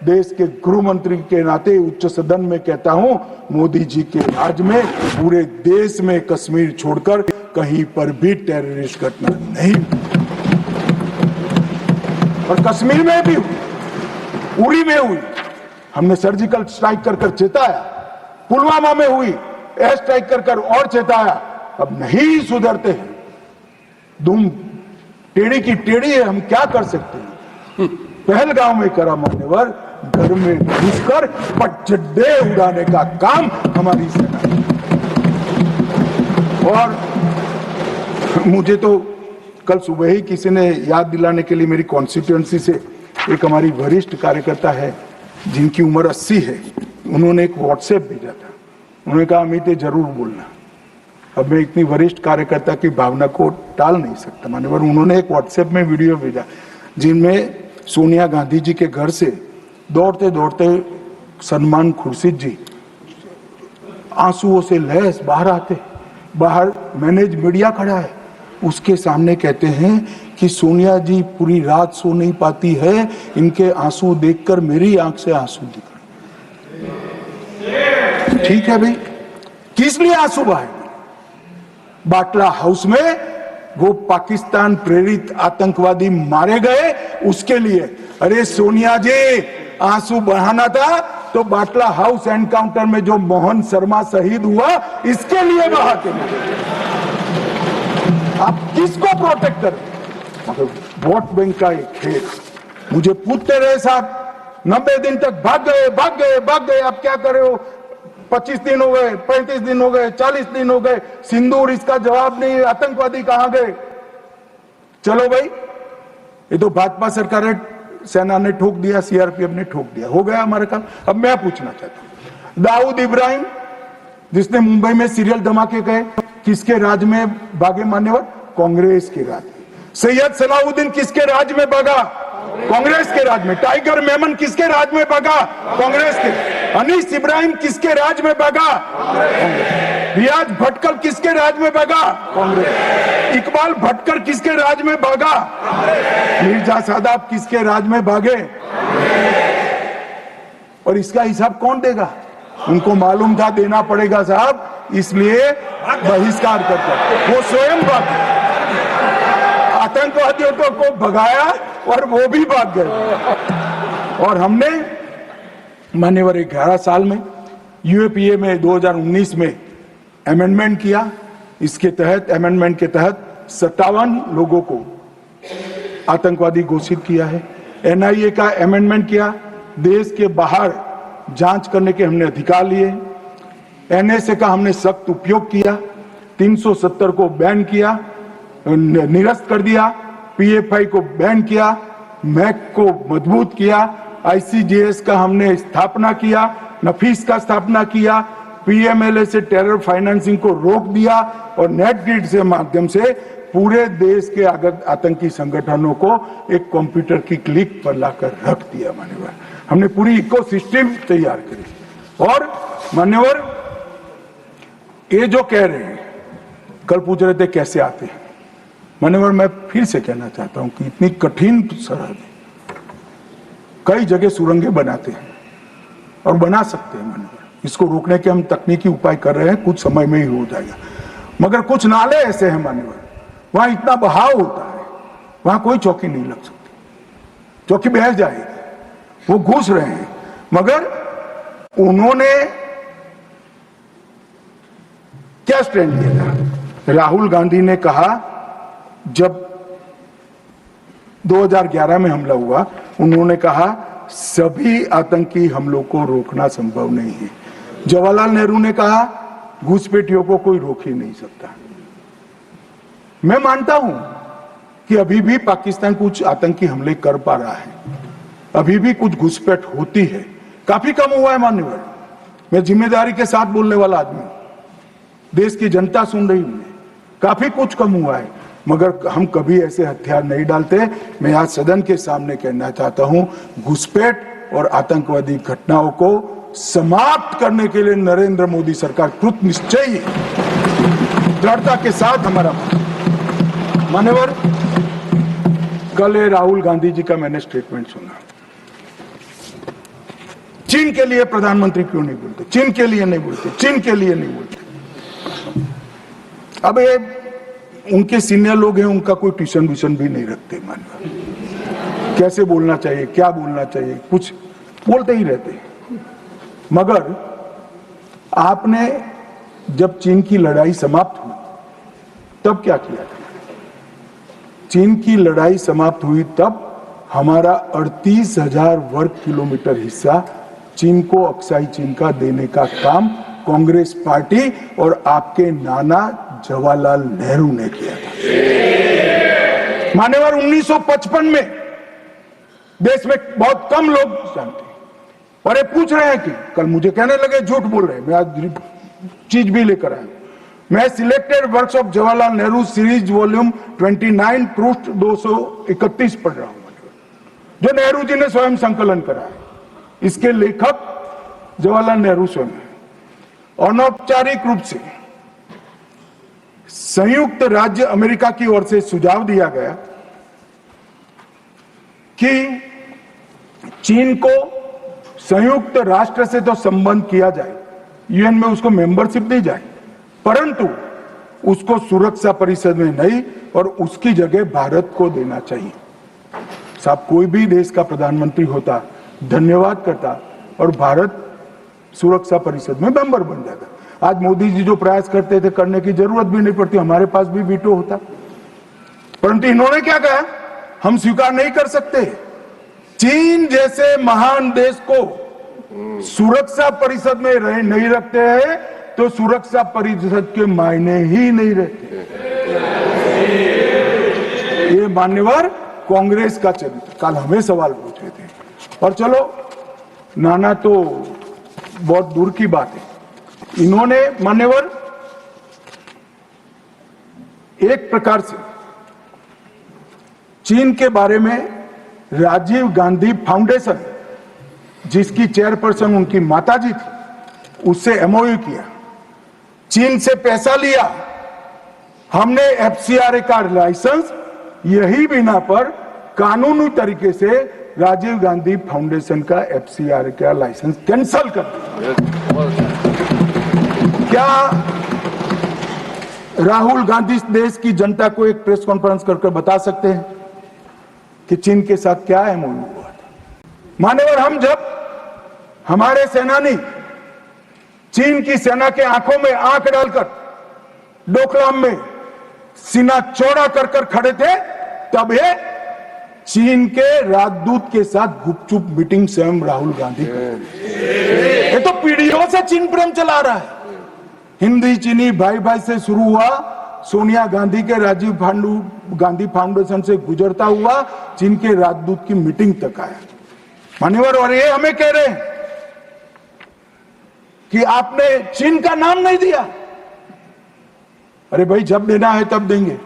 देश के गृह मंत्री के नाते उच्च सदन में कहता हूं, मोदी जी के राज में पूरे देश में कश्मीर छोड़कर कहीं पर भी टेररिस्ट घटना नहीं। और कश्मीर में भी हुई, उरी में हुई, हमने सर्जिकल स्ट्राइक कर चेताया। पुलवामा में हुई, एयर स्ट्राइक कर और चेताया। अब नहीं सुधरते हैं, दुम टेढ़ी की टेढ़ी है, हम क्या कर सकते हैं। पहलगांव में करा मान्यवर, घर में घुसकर पटचड्डे उड़ाने का काम हमारी सेना। और मुझे तो कल सुबह ही किसी ने याद दिलाने के लिए, मेरी कॉन्स्टिट्यूएंसी से एक हमारी वरिष्ठ कार्यकर्ता है जिनकी उम्र 80 है, उन्होंने एक व्हाट्सएप भेजा था। उन्होंने कहा अमित जरूर बोलना। अब मैं इतनी वरिष्ठ कार्यकर्ता की भावना को टाल नहीं सकता मान्यवर। उन्होंने एक व्हाट्सएप में वीडियो भेजा जिनमें सोनिया गांधी जी के घर से दौड़ते दौड़ते सलमान खुर्शीद जी आंसुओं से लहस बाहर आते, बाहर मैनेज मीडिया खड़ा है, उसके सामने कहते हैं कि सोनिया जी पूरी रात सो नहीं पाती है, इनके आंसू देखकर मेरी आंख से आंसू दिख रहे। ठीक है भाई, किस लिए आंसू बहाए? बाटला हाउस में वो पाकिस्तान प्रेरित आतंकवादी मारे गए, उसके लिए। अरे सोनिया जी, आंसू बहाना था तो बाटला हाउस एनकाउंटर में जो मोहन शर्मा शहीद हुआ, इसके लिए बहाते। आप किसको प्रोटेक्ट करें? वोट बैंक का एक खेल। मुझे पूछते रहे साहब, 90 दिन तक भाग गए, आप क्या कर रहे हो? 25 दिन हो गए, 35 दिन हो गए, 40 दिन हो गए, सिंदूर इसका जवाब नहीं, आतंकवादी कहां गए? चलो भाई, ये तो भाजपा सरकार है, सेना ने ठोक दिया, सीआरपीएफ ने ठोक दिया, हो गया हमारा काम। अब मैं पूछना चाहता हूं, दाऊद इब्राहिम जिसने मुंबई में सीरियल धमाके गए, किसके राज में भागे मान्यवर? कांग्रेस के राज में। सैयद सलाउद्दीन किसके राज में भागा? कांग्रेस के राज में। टाइगर मेमन किसके राज में भागा? कांग्रेस के। अनीस इब्राहिम किसके राज में भागा? रियाज भटकल किसके राज में भागा? कांग्रेस। इकबाल भटकर किसके राज में भागा? मिर्जा सादाब किसके राज में भागे? और इसका हिसाब कौन देगा? उनको मालूम था देना पड़ेगा साहब, इसलिए बहिष्कार करते। वो स्वयं भागे, आतंकवादियों को भगाया और वो भी भाग गए। और हमने मान्यवर 11 साल में यूएपीए में 2019 में अमेंडमेंट किया। इसके तहत, अमेंडमेंट के तहत 57 लोगों को आतंकवादी घोषित किया है। एनआईए का अमेंडमेंट किया, देश के बाहर जांच करने के हमने अधिकार लिए। एनएसए का हमने सख्त उपयोग किया, 370 को बैन किया, निरस्त कर दिया, पीएफआई को बैन किया, मैक को मजबूत किया, आईसीजेएस का हमने स्थापना किया, नफीस का स्थापना किया, पीएमएलए से टेरर फाइनेंसिंग को रोक दिया और नेट ग्रिड से माध्यम से पूरे देश के आतंकी संगठनों को एक कंप्यूटर की क्लिक पर लाकर रख दिया। मान्यवर, हमने पूरी इकोसिस्टम तैयार करी। और मान्यवर, ये जो कह रहे हैं, कल पूछ रहे थे कैसे आते हैं, मान्यवर मैं फिर से कहना चाहता हूं कि इतनी कठिन सरहद कई जगह सुरंगें बनाते हैं और बना सकते हैं मान्यवर। इसको रोकने के हम तकनीकी उपाय कर रहे हैं, कुछ समय में ही हो जाएगा। मगर कुछ नाले ऐसे हैं मान्यवर, वहां इतना बहाव होता है, वहां कोई चौकी नहीं लग सकती, चौकी बह जाएगी। वो घुस रहे हैं, मगर उन्होंने क्या स्टैंड लिया था? राहुल गांधी ने कहा जब 2011 में हमला हुआ, उन्होंने कहा सभी आतंकी हमलों को रोकना संभव नहीं है। जवाहरलाल नेहरू ने कहा घुसपैठियों को कोई रोक ही नहीं सकता। मैं मानता हूं कि अभी भी पाकिस्तान कुछ आतंकी हमले कर पा रहा है, अभी भी कुछ घुसपैठ होती है, काफी कम हुआ है मान्यवर। मैं जिम्मेदारी के साथ बोलने वाला आदमी हूं, देश की जनता सुन रही है, काफी कुछ कम हुआ है, मगर हम कभी ऐसे हथियार नहीं डालते। मैं आज सदन के सामने कहना चाहता हूं, घुसपैठ और आतंकवादी घटनाओं को समाप्त करने के लिए नरेंद्र मोदी सरकार कृत निश्चयी दृढ़ता के साथ हमारा मान्यवर। कल राहुल गांधी जी का मैंने स्टेटमेंट सुना, चीन के लिए प्रधानमंत्री क्यों नहीं बोलते, चीन के लिए नहीं बोलते, चीन के लिए नहीं बोलते। अब ये उनके सीनियर लोग हैं, उनका कोई ट्यूशन व्यूशन भी नहीं रखते मानव, कैसे बोलना चाहिए, क्या बोलना चाहिए, कुछ बोलते ही रहते। मगर आपने जब चीन की लड़ाई समाप्त हुई तब क्या किया था? चीन की लड़ाई समाप्त हुई तब हमारा 38,000 वर्ग किलोमीटर हिस्सा चीन को अक्साई चीन का देने का काम कांग्रेस पार्टी और आपके नाना जवाहरलाल नेहरू ने किया था। मान्यवर 1955 में देश में बहुत कम लोग जानते हैं, और ये पूछ रहे हैं कि कल मुझे कहने लगे झूठ बोल रहे हैं, मैं आज चीज भी लेकर आया। मैं selected works of Jawaharlal Nehru series volume 29 पृष्ठ 231 पढ़ रहा हूं, जो नेहरू जी ने स्वयं संकलन करा है। इसके लेखक जवाहरलाल नेहरू स्वयं है। अनौपचारिक रूप से संयुक्त राज्य अमेरिका की ओर से सुझाव दिया गया कि चीन को संयुक्त राष्ट्र से तो संबंध किया जाए, यूएन में उसको मेंबरशिप दी जाए, परंतु उसको सुरक्षा परिषद में नहीं और उसकी जगह भारत को देना चाहिए। साहब, कोई भी देश का प्रधानमंत्री होता, धन्यवाद करता और भारत सुरक्षा परिषद में मेंबर बन जाता। आज मोदी जी जो प्रयास करते थे, करने की जरूरत भी नहीं पड़ती, हमारे पास भी वीटो होता। परंतु इन्होंने क्या कहा, हम स्वीकार नहीं कर सकते। चीन जैसे महान देश को सुरक्षा परिषद में नहीं रखते हैं तो सुरक्षा परिषद के मायने ही नहीं रहते। ये मान्यवर कांग्रेस का चरित्र कल हमें सवाल पूछे थे, और चलो नाना तो बहुत दूर की बात है। इन्होंने मान्यवर एक प्रकार से चीन के बारे में राजीव गांधी फाउंडेशन, जिसकी चेयरपर्सन उनकी माताजी थी, उससे एमओयू किया, चीन से पैसा लिया, हमने एफसीआरए का लाइसेंस यही बिना पर कानूनी तरीके से राजीव गांधी फाउंडेशन का एफसीआरए का लाइसेंस कैंसिल कर दिया। क्या राहुल गांधी देश की जनता को एक प्रेस कॉन्फ्रेंस करके बता सकते हैं कि चीन के साथ क्या एमओयू हुआ था? मान्यवर, हम जब हमारे सेनानी चीन की सेना के आंखों में आंख डालकर डोकलाम में सीना चौड़ा कर कर खड़े थे, तब ये चीन के राजदूत के साथ गुपचुप मीटिंग स्वयं राहुल गांधी करते। ये तो पीढ़ियों से चीन प्रेम चला रहा है। हिंदी चीनी भाई भाई से शुरू हुआ, सोनिया गांधी के राजीव गांधी फाउंडेशन से गुजरता हुआ चीन के राजदूत की मीटिंग तक आया मान्यवर। और ये हमें कह रहे हैं कि आपने चीन का नाम नहीं दिया। अरे भाई, जब देना है तब देंगे।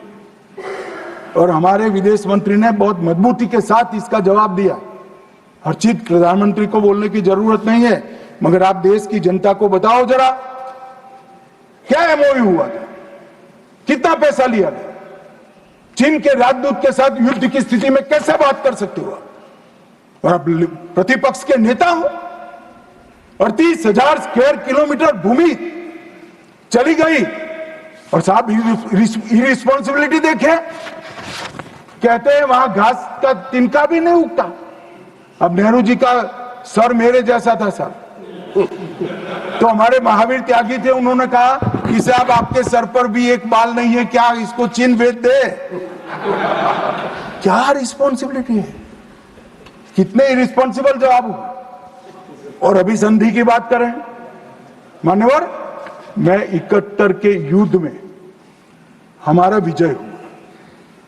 और हमारे विदेश मंत्री ने बहुत मजबूती के साथ इसका जवाब दिया। हर चीज प्रधानमंत्री को बोलने की जरूरत नहीं है, मगर आप देश की जनता को बताओ जरा, क्या एमओयू हुआ था, कितना पैसा लिया गया, चीन के राजदूत के साथ युद्ध की स्थिति में कैसे बात कर सकते हो? और आप प्रतिपक्ष के नेता हो, और 30,000 स्क्वायर किलोमीटर भूमि चली गई, और साहब इरिस्पॉन्सिबिलिटी देखे, कहते हैं वहां घास का तिनका भी नहीं उगता। अब नेहरू जी का सर मेरे जैसा था सर, तो हमारे महावीर त्यागी थे, उन्होंने कहा कि साहब आपके सर पर भी एक बाल नहीं है, क्या इसको चीन बेच दे? क्या रिस्पॉन्सिबिलिटी है? कितने इरिस्पॉन्सिबल जवाब हुए। और अभी संधि की बात करें मान्यवर, मैं 71 के युद्ध में हमारा विजय हुआ,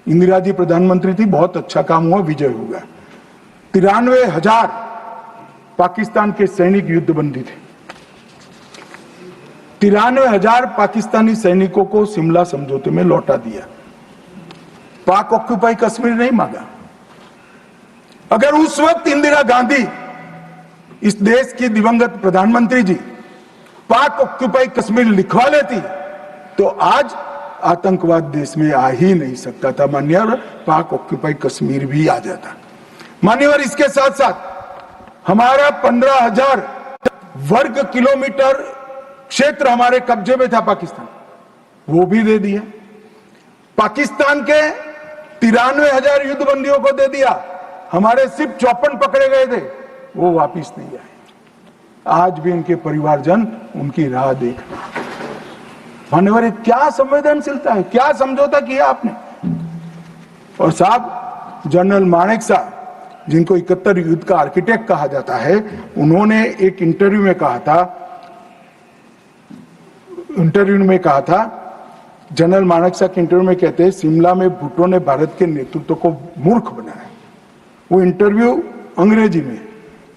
इंदिरा जी प्रधानमंत्री थी, बहुत अच्छा काम हुआ, विजय हुआ। 93,000 पाकिस्तान के सैनिक युद्धबंदी थे। 93,000 पाकिस्तानी सैनिकों को शिमला समझौते में लौटा दिया। पाक ऑक्यूपाई कश्मीर नहीं मांगा। अगर उस वक्त इंदिरा गांधी, इस देश की दिवंगत प्रधानमंत्री जी, पाक ऑक्यूपाई कश्मीर लिखवा लेती तो आज आतंकवाद देश में आ ही नहीं सकता था मान्यवर, पाक ऑक्यूपाई कश्मीर भी आ जाता। मान्यवर, इसके साथ साथ हमारा 15,000 वर्ग किलोमीटर क्षेत्र हमारे कब्जे में था पाकिस्तान, वो भी दे दिया। पाकिस्तान के 93,000 युद्धबंदियों को दे दिया। हमारे सिर्फ 54 पकड़े गए थे, वो वापिस नहीं आए। आज भी उनके परिवारजन उनकी राह देख रहे हैं। मान्यवर, क्या संवेदनशीलता है, क्या समझौता किया आपने। और साहब, जनरल मानेक साहब, जिनको 71 युद्ध का आर्किटेक्ट कहा जाता है, उन्होंने एक इंटरव्यू में कहा था, जनरल मानेक साहब के इंटरव्यू में कहते हैं, शिमला में भुट्टो ने भारत के नेतृत्व को मूर्ख बनाया। वो इंटरव्यू अंग्रेजी में,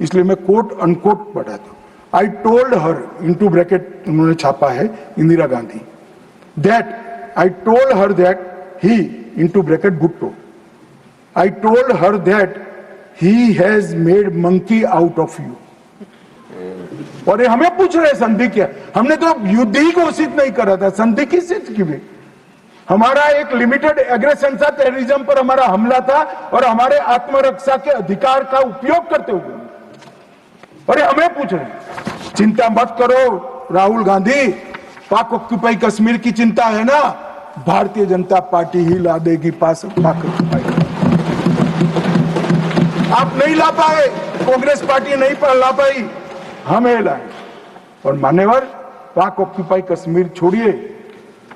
इसलिए मैं कोट अनकोट पढ़ा था। I told her, into bracket उन्होंने छापा है Indira Gandhi, that I told her that he, into bracket Bhutto, I told her that he has made monkey out of you. और ये हमें पूछ रहे संधि क्या? हमने तो युद्ध ही घोषित नहीं करा था, संधि किस चीज की भी? हमारा एक लिमिटेड एग्रेशन था, टेररिज्म पर हमारा हमला था और हमारे आत्मरक्षा के अधिकार का उपयोग करते हुए। और ये हमें पूछ रहे, चिंता मत करो राहुल गांधी, पाक ऑक्यूपाई कश्मीर की चिंता है ना, भारतीय जनता पार्टी ही ला देगी पाक ऑक्यूपाई। आप नहीं ला पाए, कांग्रेस पार्टी नहीं ला पाई, हमें लाए। और मान्यवर, पाक ऑक्यूपाई कश्मीर छोड़िए,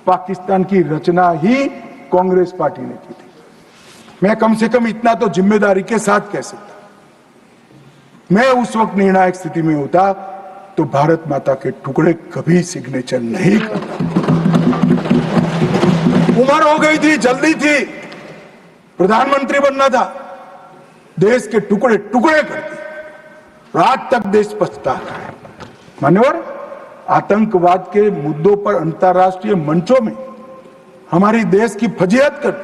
पाकिस्तान की रचना ही कांग्रेस पार्टी ने की थी। मैं कम से कम इतना तो जिम्मेदारी के साथ कह सकता, मैं उस वक्त निर्णायक स्थिति में होता तो भारत माता के टुकड़े कभी सिग्नेचर नहीं करता। उम्र हो गई थी, जल्दी थी, प्रधानमंत्री बनना था, देश के टुकड़े टुकड़े करते, आज तक देश पछता रहा है। मान्यवर, आतंकवाद के मुद्दों पर अंतर्राष्ट्रीय मंचों में हमारी देश की फजीहत कर,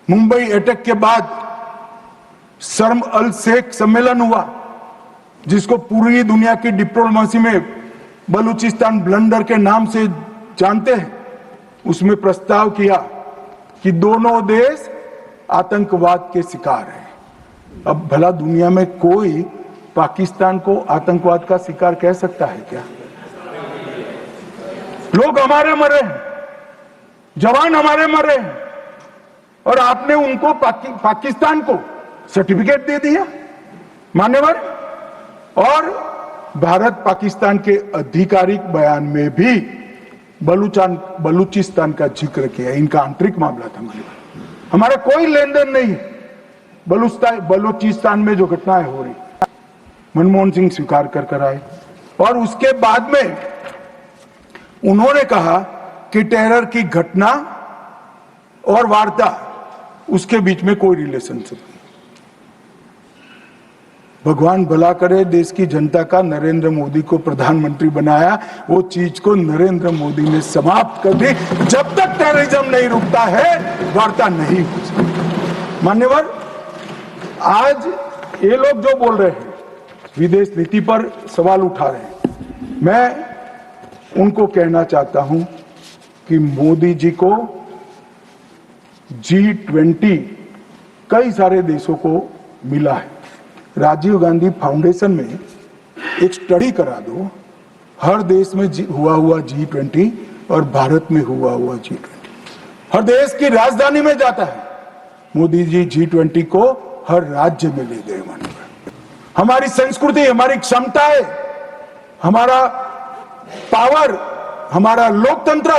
मुंबई अटैक के बाद शर्म अल शेख सम्मेलन हुआ, जिसको पूरी दुनिया की डिप्लोमेसी में बलूचिस्तान ब्लंडर के नाम से जानते हैं। उसमें प्रस्ताव किया कि दोनों देश आतंकवाद के शिकार हैं। अब भला दुनिया में कोई पाकिस्तान को आतंकवाद का शिकार कह सकता है क्या? लोग हमारे मरे हैं, जवान हमारे मरे हैं, और आपने उनको पाकिस्तान को सर्टिफिकेट दे दिया मान्यवर। और भारत पाकिस्तान के आधिकारिक बयान में भी बलूचिस्तान का जिक्र किया। इनका आंतरिक मामला था मान्यवर, हमारा कोई लेन देन नहीं है। बलूचिस्तान में जो घटनाएं हो रही, मनमोहन सिंह स्वीकार कर आए, और उसके बाद में उन्होंने कहा कि टेरर की घटना और वार्ता, उसके बीच में कोई रिलेशनशिप नहीं। भगवान भला करे, देश की जनता का नरेंद्र मोदी को प्रधानमंत्री बनाया, वो चीज को नरेंद्र मोदी ने समाप्त कर दी। जब तक टेररिज्म नहीं रुकता है, वार्ता नहीं हो सकती। मान्यवर, आज ये लोग जो बोल रहे हैं, विदेश नीति पर सवाल उठा रहे हैं, मैं उनको कहना चाहता हूं कि मोदी जी को G20 कई सारे देशों को मिला है। राजीव गांधी फाउंडेशन में एक स्टडी करा दो, हर देश में हुआ G20 और भारत में हुआ G20। हर देश की राजधानी में जाता है। मोदी जी G20 को हर राज्य में ले गए। हमारी संस्कृति, हमारी क्षमताएं, हमारा पावर, हमारा लोकतंत्र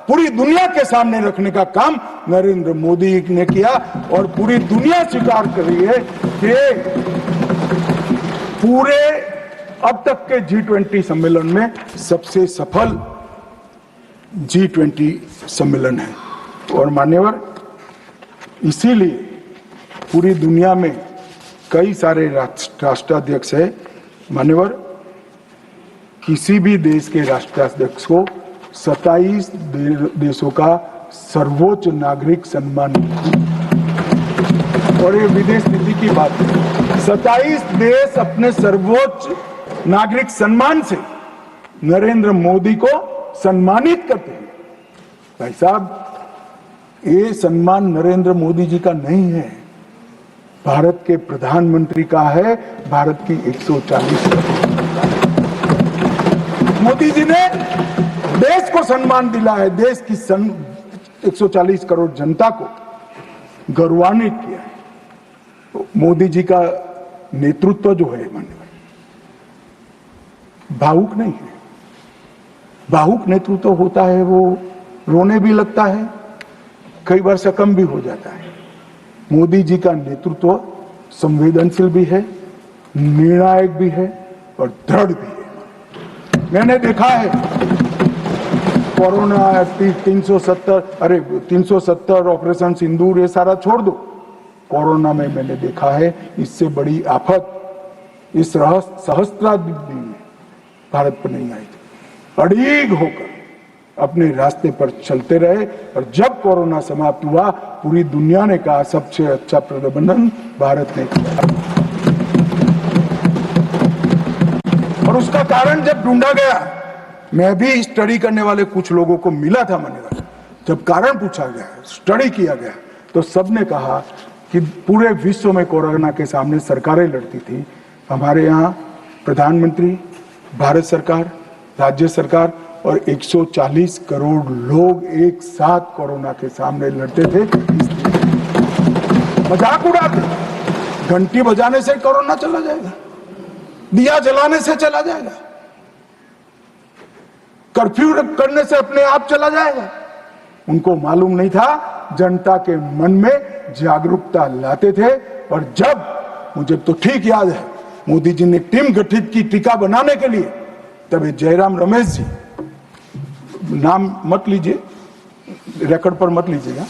पूरी दुनिया के सामने रखने का काम नरेंद्र मोदी ने किया और पूरी दुनिया स्वीकार कर रही है कि पूरे अब तक के G20 सम्मेलन में सबसे सफल G20 सम्मेलन है। और मान्यवर, इसीलिए पूरी दुनिया में कई सारे राष्ट्राध्यक्ष है। मान्यवर, किसी भी देश के राष्ट्राध्यक्ष को 27 देशों का सर्वोच्च नागरिक सम्मान, और ये विदेश नीति की बात है, 27 देश अपने सर्वोच्च नागरिक सम्मान से नरेंद्र मोदी को सम्मानित करते हैं। भाई साहब, ये सम्मान नरेंद्र मोदी जी का नहीं है, भारत के प्रधानमंत्री का है, भारत की 140 मोदी जी ने देश को सम्मान दिला है, देश की 140 करोड़ जनता को गौरवान्वित किया है। तो मोदी जी का नेतृत्व जो है माननीय, भावुक नहीं है। भावुक नेतृत्व होता है वो रोने भी लगता है, कई बार शकम भी हो जाता है। मोदी जी का नेतृत्व संवेदनशील भी है, निर्णायक भी है और दृढ़ भी है। मैंने देखा है कोरोना 370 ऑपरेशन सिंदूर ये सारा छोड़ दो, कोरोना में मैंने देखा है इससे बड़ी आफत इस सहस्त्राब्दी में भारत पर नहीं आई थी। अड़ीग होकर अपने रास्ते पर चलते रहे और जब कोरोना समाप्त हुआ पूरी दुनिया ने कहा सबसे अच्छा प्रबंधन भारत ने किया। और उसका कारण जब ढूंढा गया, मैं भी स्टडी करने वाले कुछ लोगों को मिला था मान्यवर, जब कारण पूछा गया, स्टडी किया गया, तो सबने कहा कि पूरे विश्व में कोरोना के सामने सरकारें लड़ती थी, हमारे यहाँ प्रधानमंत्री, भारत सरकार, राज्य सरकार और 140 करोड़ लोग एक साथ कोरोना के सामने लड़ते थे। मजाक उड़ाते, घंटी बजाने से कोरोना चला जाएगा, दिया जलाने से चला जाएगा, कर्फ्यू करने से अपने आप चला जाएगा। उनको मालूम नहीं था, जनता के मन में जागरूकता लाते थे। और जब, मुझे तो ठीक याद है, मोदी जी ने टीम गठित की टीका बनाने के लिए, तब जयराम रमेश जी, नाम मत लीजिए, रिकॉर्ड पर मत लीजिएगा,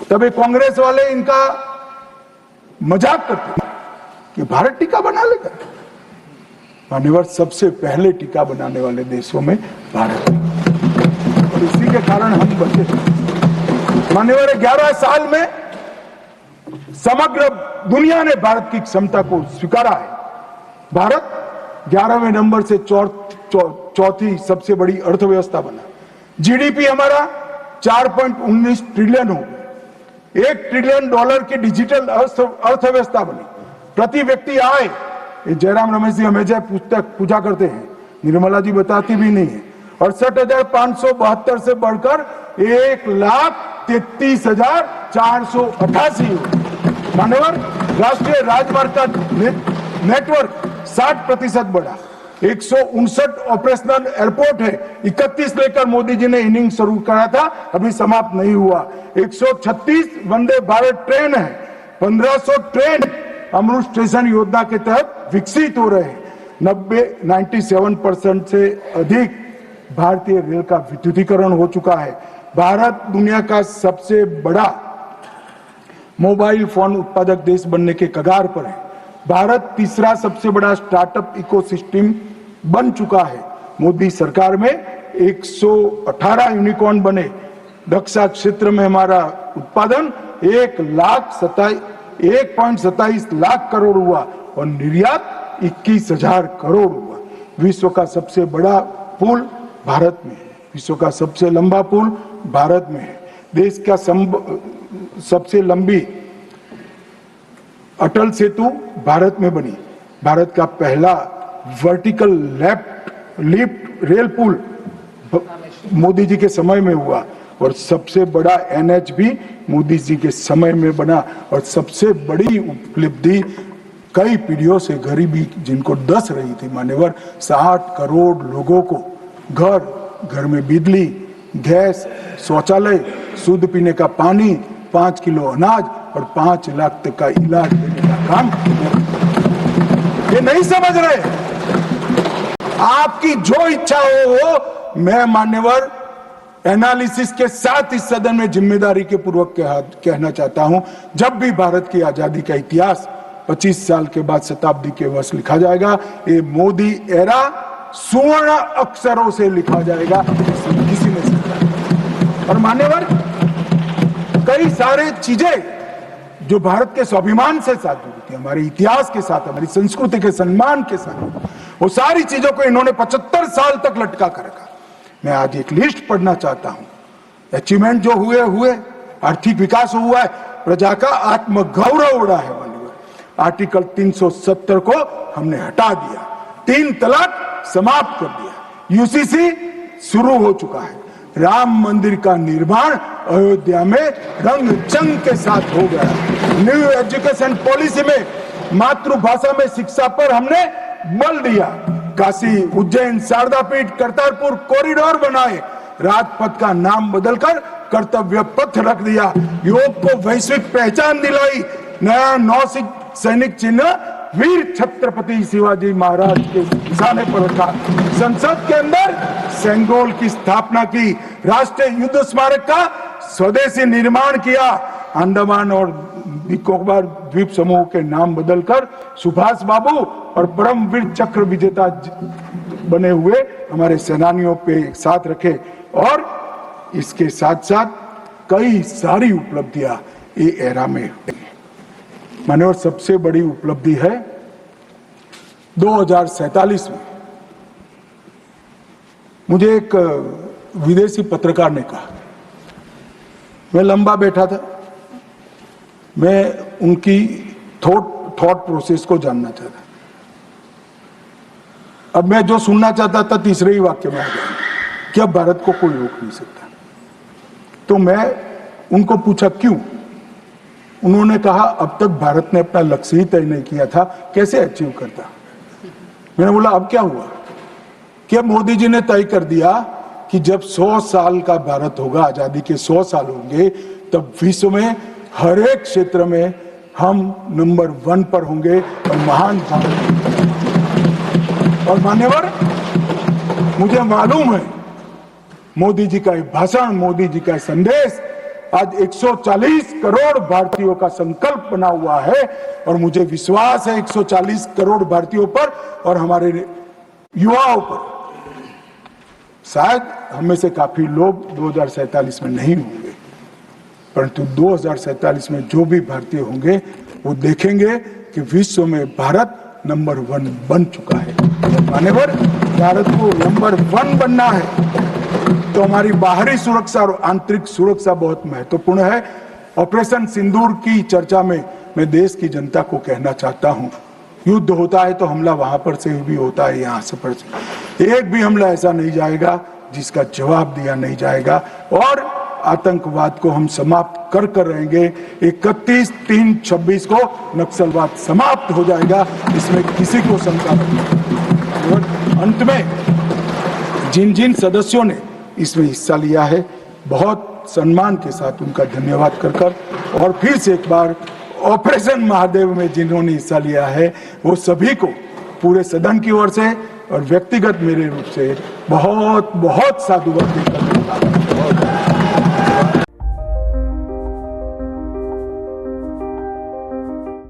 तब कांग्रेस वाले इनका मजाक करते कि भारत टीका बना लेगा। मान्यवर, सबसे पहले टीका बनाने वाले देशों में भारत है और इसी के कारण हम बचे थे। मान्यवर, 11 साल में समग्र दुनिया ने भारत की क्षमता को स्वीकारा है। भारत 11वें नंबर से चौथी सबसे बड़ी अर्थव्यवस्था बना। जीडीपी हमारा 4.19 ट्रिलियन हो गया, $1 ट्रिलियन की डिजिटल अर्थव्यवस्था बनी। प्रति व्यक्ति आय, जयराम रमेश जी हमेशा पूछा करते हैं, निर्मला जी बताती भी नहीं है, 68,572 से बढ़कर 1,33,488 हो। मान्यवर, राष्ट्रीय राजमार्ग का नेटवर्क 60% बढ़ा, 159 ऑपरेशनल एयरपोर्ट है, 31 लेकर मोदी जी ने इनिंग शुरू करा था, अभी समाप्त नहीं हुआ। 136 वंदे भारत ट्रेन है, 1500 ट्रेन अमृत स्टेशन योजना के तहत विकसित हो रहे हैं। 97% से अधिक भारतीय रेल का विद्युतीकरण हो चुका है। भारत दुनिया का सबसे बड़ा मोबाइल फोन उत्पादक देश बनने के कगार पर है। भारत तीसरा सबसे बड़ा स्टार्टअप इकोसिस्टम बन चुका है। मोदी सरकार में 118 यूनिकॉर्न बने। रक्षा क्षेत्र में हमारा उत्पादन 1.27 लाख करोड़ हुआ और निर्यात 21,000 करोड़ हुआ। विश्व का सबसे बड़ा पुल भारत में है, विश्व का सबसे लंबा पुल भारत में है। देश का सबसे लंबी अटल सेतु भारत में बनी। भारत का पहला वर्टिकल लिफ्ट रेल पुल मोदी जी के समय में हुआ और सबसे बड़ा NH भी मोदी जी के समय में बना। और सबसे बड़ी उपलब्धि, कई पीढ़ियों से गरीबी जिनको डस रही थी मान्यवर, 60 करोड़ लोगों को घर में बिजली, गैस शौचालय, शुद्ध पीने का पानी, 5 किलो अनाज और 5 लाख तक का इलाज देने का काम ये नहीं समझ रहे। आपकी जो इच्छा हो मैं मान्यवर एनालिसिस के साथ इस सदन में जिम्मेदारी के पूर्वक कहना चाहता हूं, जब भी भारत की आजादी का इतिहास 25 साल के बाद शताब्दी के वर्ष लिखा जाएगा, ये मोदी एरा स्वर्ण अक्षरों से लिखा जाएगा, किसी ने सोचा। और मान्यवर कई सारे चीजें जो भारत के स्वाभिमान से साथ जुड़ी थी, हमारे इतिहास के साथ, हमारी संस्कृति के सम्मान के साथ, वो सारी चीजों को इन्होंने 75 साल तक लटका कर रखा। मैं आज एक लिस्ट पढ़ना चाहता हूं। अचीवमेंट जो हुए, आर्थिक विकास हुआ है, प्रजा का आत्मगौरव उड़ा है। आर्टिकल 370 को हमने हटा दिया, 3 तलाक समाप्त कर दिया, यूसीसी शुरू हो चुका है, राम मंदिर का निर्माण अयोध्या में रंग चंग के साथ हो गया, न्यू एजुकेशन पॉलिसी में मातृभाषा में शिक्षा पर हमने बल दिया, काशी, उज्जैन, शारदा पीठ, करतारपुर कॉरिडोर बनाए, राजपथ का नाम बदलकर कर्तव्य पथ रख दिया, योग को वैश्विक पहचान दिलाई, नया सैनिक चिन्ह वीर छत्रपति शिवाजी महाराज के निशाने पर रखा, संसद के अंदर सेंगोल की स्थापना की, राष्ट्रीय युद्ध स्मारक का स्वदेशी निर्माण किया, अंडमान और निकोबार द्वीप समूह के नाम बदलकर सुभाष बाबू और परमवीर चक्र विजेता बने हुए हमारे सेनानियों पे साथ रखे। और इसके साथ साथ कई सारी उपलब्धियां ये एरा में मान्यवर, सबसे बड़ी उपलब्धि है 2047 में मुझे एक विदेशी पत्रकार ने कहा, मैं लंबा बैठा था, मैं उनकी थॉट प्रोसेस को जानना चाहता। अब मैं जो सुनना चाहता था तीसरे ही वाक्य में आ गया कि अब भारत को कोई रोक नहीं सकता। तो मैं उनको पूछा क्यों? उन्होंने कहा अब तक भारत ने अपना लक्ष्य ही तय नहीं किया था, कैसे अचीव करता। मैंने बोला अब क्या हुआ? कि मोदी जी ने तय कर दिया कि जब 100 साल का भारत होगा, आजादी के 100 साल होंगे, तब विश्व में हर एक क्षेत्र में हम नंबर 1 पर होंगे और महान भारत। और मान्यवर मुझे मालूम है मोदी जी का भाषण, मोदी जी का संदेश आज 140 करोड़ भारतीयों का संकल्प बना हुआ है और मुझे विश्वास है 140 करोड़ भारतीयों पर और हमारे युवाओं पर। शायद हम में से काफी लोग 2047 में नहीं होंगे, परंतु 2047 में जो भी भारतीय होंगे वो देखेंगे कि विश्व में भारत नंबर 1 बन चुका है। मान्यवर भारत को नंबर 1 बनना है तो हमारी बाहरी सुरक्षा और आंतरिक सुरक्षा बहुत महत्वपूर्ण है। ऑपरेशन सिंदूर की चर्चा में मैं देश की जनता को कहना चाहता हूं, युद्ध होता है तो हमला वहां पर से भी होता है, यहाँ से पर से एक भी हमला ऐसा नहीं जाएगा जिसका जवाब दिया नहीं जाएगा और आतंकवाद को हम समाप्त कर कर रहेंगे। 31/3/26 को नक्सलवाद समाप्त हो जाएगा, इसमें किसी को शंका नहीं। और अंत में जिन जिन सदस्यों ने इसमें हिस्सा लिया है, बहुत सम्मान के साथ उनका धन्यवाद कर और फिर से एक बार ऑपरेशन महादेव में जिन्होंने हिस्सा लिया है वो सभी को पूरे सदन की ओर से और व्यक्तिगत मेरे रूप से बहुत बहुत साधुवाद देता हूं।